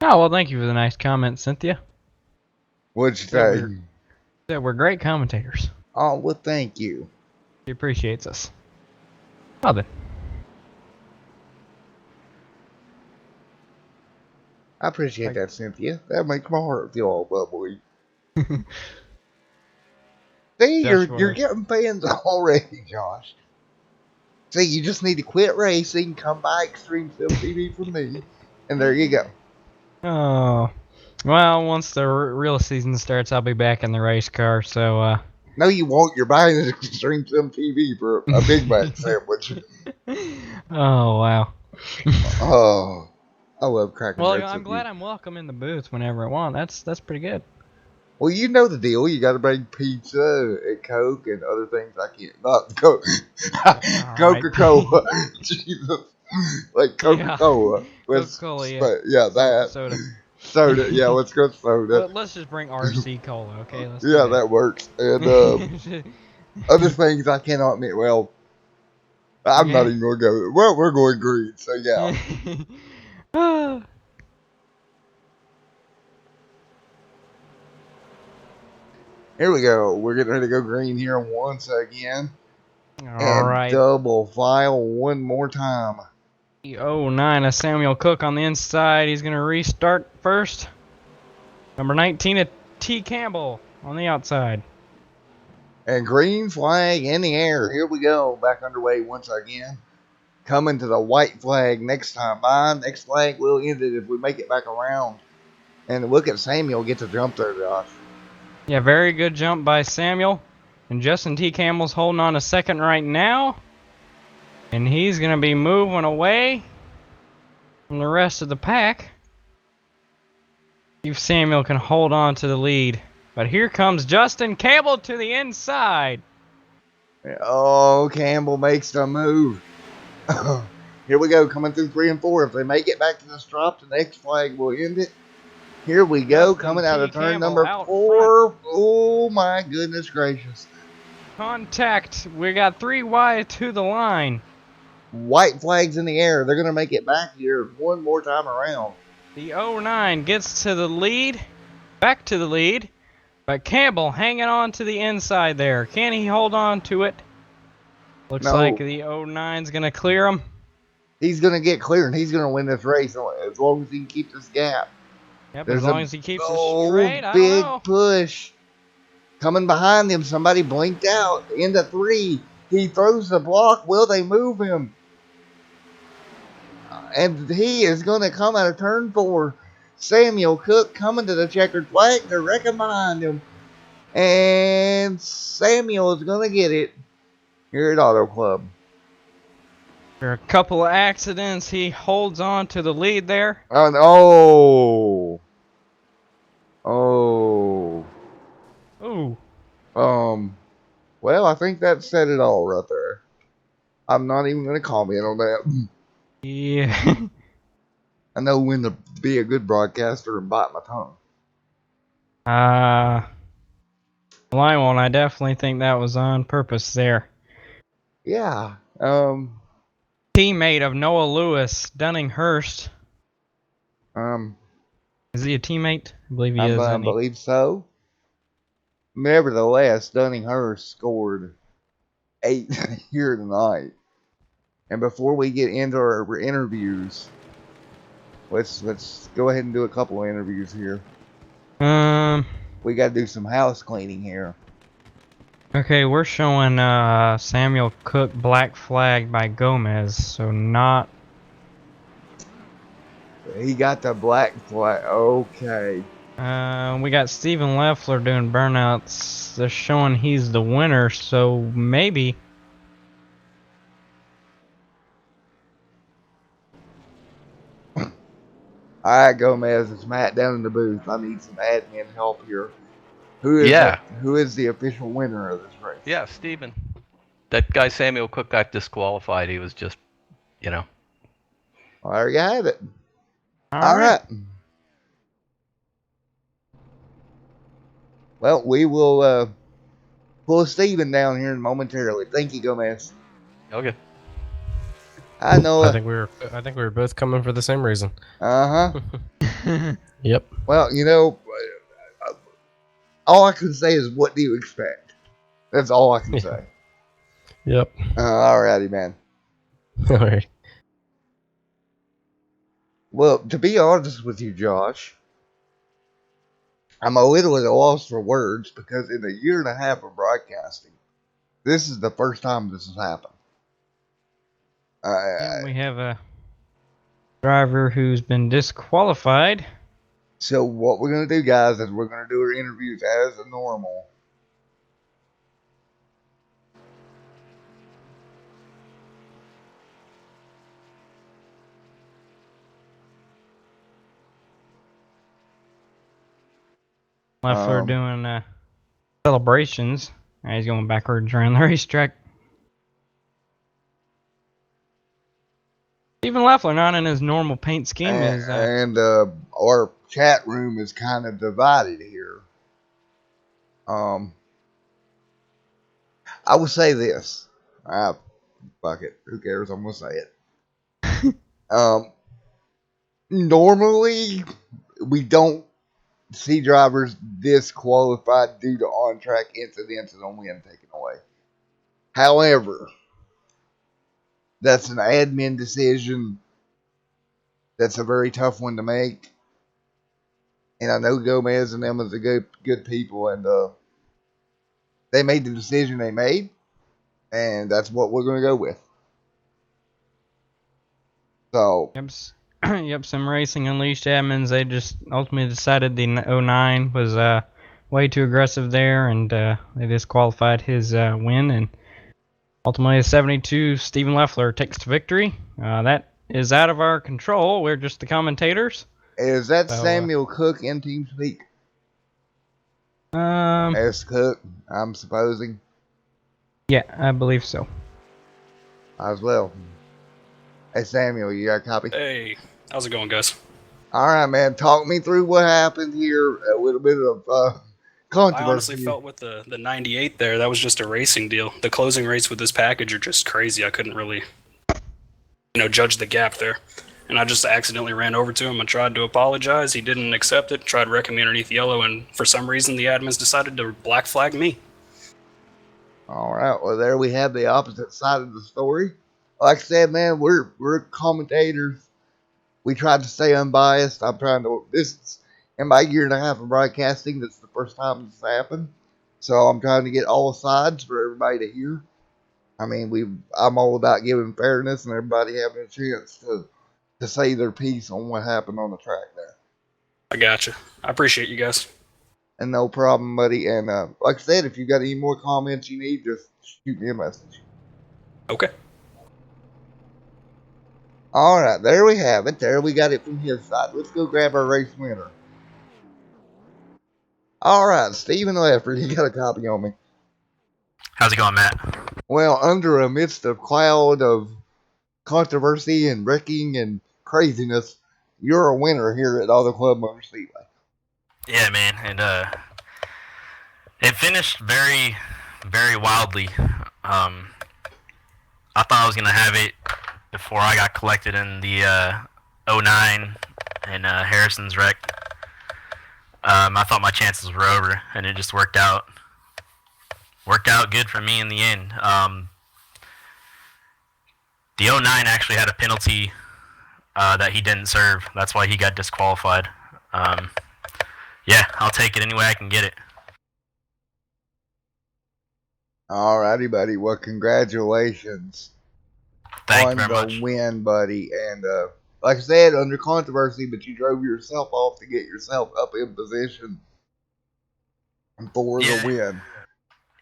Oh, well, thank you for the nice comment, Cynthia. What'd you Yeah, say? we're great commentators. Oh, well, thank you. She appreciates us. Well then. I appreciate that, Cynthia. That makes my heart feel all bubbly. See, you're getting fans already, Josh. See, you just need to quit racing, come by Extreme Sim TV for me, and there you go. Oh. Well, once the real season starts, I'll be back in the race car, so, No, you won't. You're buying an Extreme Sim TV for a Big Mac sandwich. Oh, wow. Oh, I love cracking Well, jokes I'm with glad you. I'm welcome in the booth whenever I want. That's pretty good. Well, you know the deal. You got to bring pizza and Coke and other things I can't. Not Coke. All right. Coca-Cola. Jesus. Like Yeah. Coca-Cola. Coca-Cola, yeah. Yeah, that. Soda. Soda. Yeah, let's go soda. Let's just bring RC Cola, okay? Let's do Yeah, that works. And that. other things I cannot admit. Well, I'm not Okay. even going to go. Well, we're going green, so yeah. Here we go. We're getting ready to go green here once again. All And right. double file one more time. 09 of Samuel Cook on the inside. He's going to restart first. Number 19 of T. Campbell on the outside. And green flag in the air. Here we go. Back underway once again. Coming to the white flag next time by. Next flag will end it if we make it back around. And look at Samuel get to jump there, Josh. Yeah, very good jump by Samuel. And Justin T. Campbell's holding on a second right now. And he's going to be moving away from the rest of the pack. See if Samuel can hold on to the lead. But here comes Justin Campbell to the inside. Oh, Campbell makes the move. Here we go, coming through 3 and 4. If they make it back to the strop, the next flag will end it. Here we go, Justin coming out of T. turn Campbell number out 4. Oh, my goodness gracious. Contact. We got 3 wide to the line. White flags in the air. They're going to make it back here one more time around. The 09 gets to the lead. Back to the lead. But Campbell hanging on to the inside there. Can he hold on to it? Looks like the 09's going to clear him. He's going to get clear, and he's going to win this race as long as he can keep this gap. Yep, There's as long as he keeps it a straight, I don't big know. push. Coming behind him, somebody blinked out. Into 3. He throws the block. Will they move him? And he is going to come out of turn 4. Samuel Cook coming to the checkered flag to recommend him. And Samuel is going to get it here at Auto Club. After a couple of accidents, he holds on to the lead there. Oh. Ooh. Well, I think that said it all right there. I'm not even going to comment on that. Yeah. I know when to be a good broadcaster and bite my tongue. Well, I won't. I definitely think that was on purpose there. Yeah. Teammate of Noah Lewis, Dunninghurst. Is he a teammate? I believe he is. I believe so. Nevertheless, Dunninghurst scored 8 here tonight. And before we get into our interviews, let's go ahead and do a couple of interviews here. We got to do some house cleaning here. Okay, we're showing Samuel Cook black flag by Gomez, so not. He got the black flag. Okay. We got Steven Leffler doing burnouts. They're showing he's the winner, so maybe. All right, Gomez. It's Matt down in the booth. I need some admin help here. Who is the official winner of this race? Yeah, Steven. That guy Samuel Cook got disqualified. He was just, you know. Well, there you have it. All right. Well, we will pull Steven down here momentarily. Thank you, Gomez. Okay. I know. I think we were both coming for the same reason. Yep. Well, you know, all I can say is, what do you expect? That's all I can say. Yep. Alrighty, man. All right. Well, to be honest with you, Josh, I'm a little at a loss for words because in a year and a half of broadcasting, this is the first time this has happened. Yeah, we have a driver who's been disqualified. So what we're going to do, guys, is we're going to do our interviews as normal. Leffler doing celebrations. He's going backwards around the racetrack. Steven Leffler, not in his normal paint scheme, and our chat room is kind of divided here. I will say this. Fuck it. Who cares? I'm gonna say it. Normally we don't see drivers disqualified due to on-track incidents and a win taken away. However, that's an admin decision. That's a very tough one to make. And I know Gomez and them is a good people, and they made the decision they made, and that's what we're going to go with. So, yep, some Racing Unleashed admins, they just ultimately decided the 09 was way too aggressive there, and they disqualified his win, and ultimately 72 Steven Leffler takes to victory. That is out of our control. We're just the commentators. Is that Samuel Cook in team speak? S. Cook, I'm supposing. Yeah, I believe so. As well. Hey, Samuel, you got a copy? Hey, how's it going, guys? All right, man. Talk me through what happened here. A little bit of controversy. I honestly felt with the 98 there, that was just a racing deal. The closing rates with this package are just crazy. I couldn't really, judge the gap there. And I just accidentally ran over to him and tried to apologize. He didn't accept it, tried wrecking me underneath yellow, and for some reason the admins decided to black flag me. All right, well, there we have the opposite side of the story. Like I said, man, we're commentators. We tried to stay unbiased. In my year and a half of broadcasting, this is the first time this happened. So I'm trying to get all sides for everybody to hear. I mean, I'm all about giving fairness and everybody having a chance to say their piece on what happened on the track there. I gotcha. I appreciate you guys. And no problem, buddy. And like I said, if you got any more comments you need, just shoot me a message. Okay. All right, there we have it. There we got it from his side. Let's go grab our race winner. All right, Steven Leffler, you got a copy on me. How's it going, Matt? Well, under a midst of cloud of controversy and wrecking and craziness, you're a winner here at Auto Club Motor Speedway. Yeah, man, and it finished very, very wildly. I thought I was gonna have it before I got collected in the 09 and Harrison's wreck. I thought my chances were over, and it just worked out good for me in the end. The 09 actually had a penalty that he didn't serve. That's why he got disqualified. Yeah, I'll take it any way I can get it. Alrighty, buddy. Well, congratulations Thank you very on much. the win, buddy. And like I said, under controversy, but you drove yourself off to get yourself up in position for the win.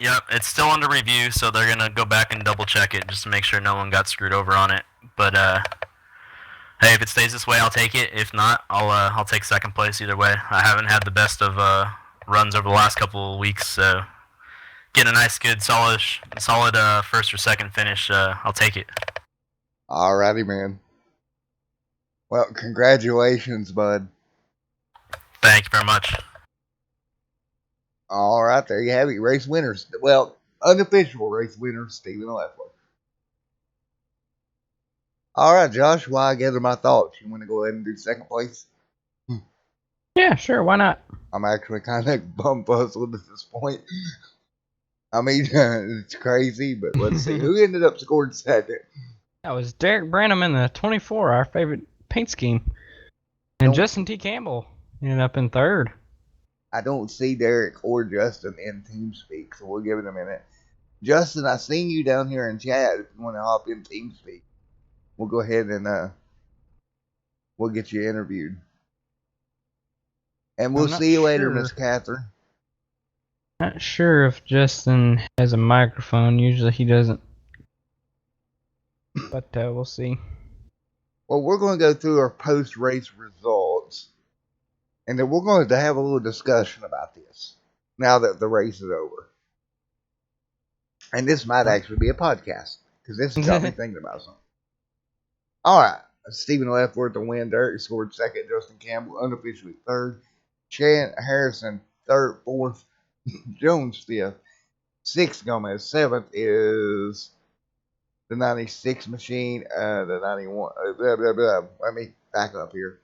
Yep, it's still under review, so they're gonna go back and double check it just to make sure no one got screwed over on it. But hey, if it stays this way, I'll take it. If not, I'll take second place either way. I haven't had the best of runs over the last couple of weeks, so getting a nice, good, solid first or second finish, I'll take it. Alrighty, man. Well, congratulations, bud. Thank you very much. All right, there you have it. Race winners. Well, unofficial race winner, Stephen Leffler. All right, Josh, while I gather my thoughts, you want to go ahead and do second place? Yeah, sure. Why not? I'm actually kind of bum puzzled at this point. I mean, it's crazy, but let's see. Who ended up scoring second? That was Derek Branham in the 24, our favorite paint scheme. And Justin T. Campbell ended up in third. I don't see Derek or Justin in TeamSpeak, so we'll give it a minute. Justin, I seen you down here in chat. If you want to hop in TeamSpeak, we'll go ahead and we'll get you interviewed. And we'll see you later, Miss Catherine. Not sure if Justin has a microphone. Usually he doesn't. But we'll see. Well, we're going to go through our post-race results. And then we're going to have a little discussion about this now that the race is over. And this might actually be a podcast because this got me thinking about something. All right. Stephen Leffler the win. Derek scored second. Justin Campbell unofficially third. Chan Harrison third. Fourth. Jones fifth. Sixth Gomez. Seventh is the 96 machine. The 91. Let me back up here.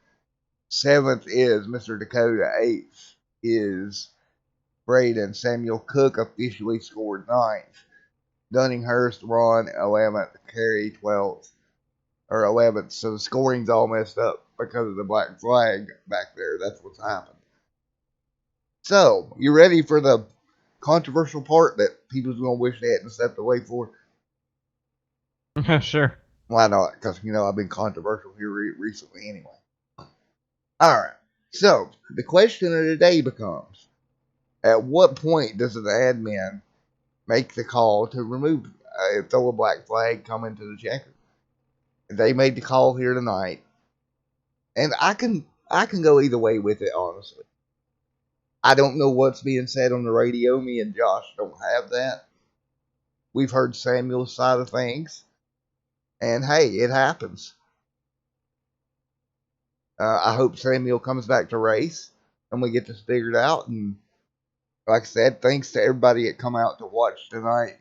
Seventh is Mr. Dakota. Eighth is Braden. Samuel Cook officially scored ninth. Dunninghurst, Ron, 11th. Carey, 12th. Or 11th. So the scoring's all messed up because of the black flag back there. That's what's happened. So, you ready for the controversial part that people's going to wish they hadn't stepped away for? Sure. Why not? Because, I've been controversial here recently anyway. Alright, so the question of the day becomes, at what point does an admin make the call to remove, throw a black flag, come into the checker? They made the call here tonight, and I can go either way with it, honestly. I don't know what's being said on the radio. Me and Josh don't have that. We've heard Samuel's side of things, and hey, it happens. I hope Samuel comes back to race and we get this figured out. And like I said, thanks to everybody that come out to watch tonight.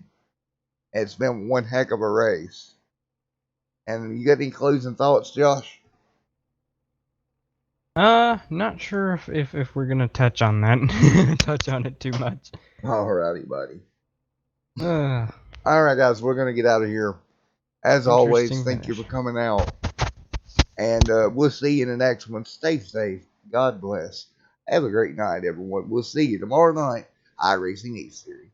It's been one heck of a race. And you got any closing thoughts, Josh? Not sure if we're gonna touch on that. Touch on it too much. Alrighty, buddy. Alright, guys, we're gonna get out of here. As always, thank you for coming out. And we'll see you in the next one. Stay safe. God bless. Have a great night, everyone. We'll see you tomorrow night. iRacing E-Series.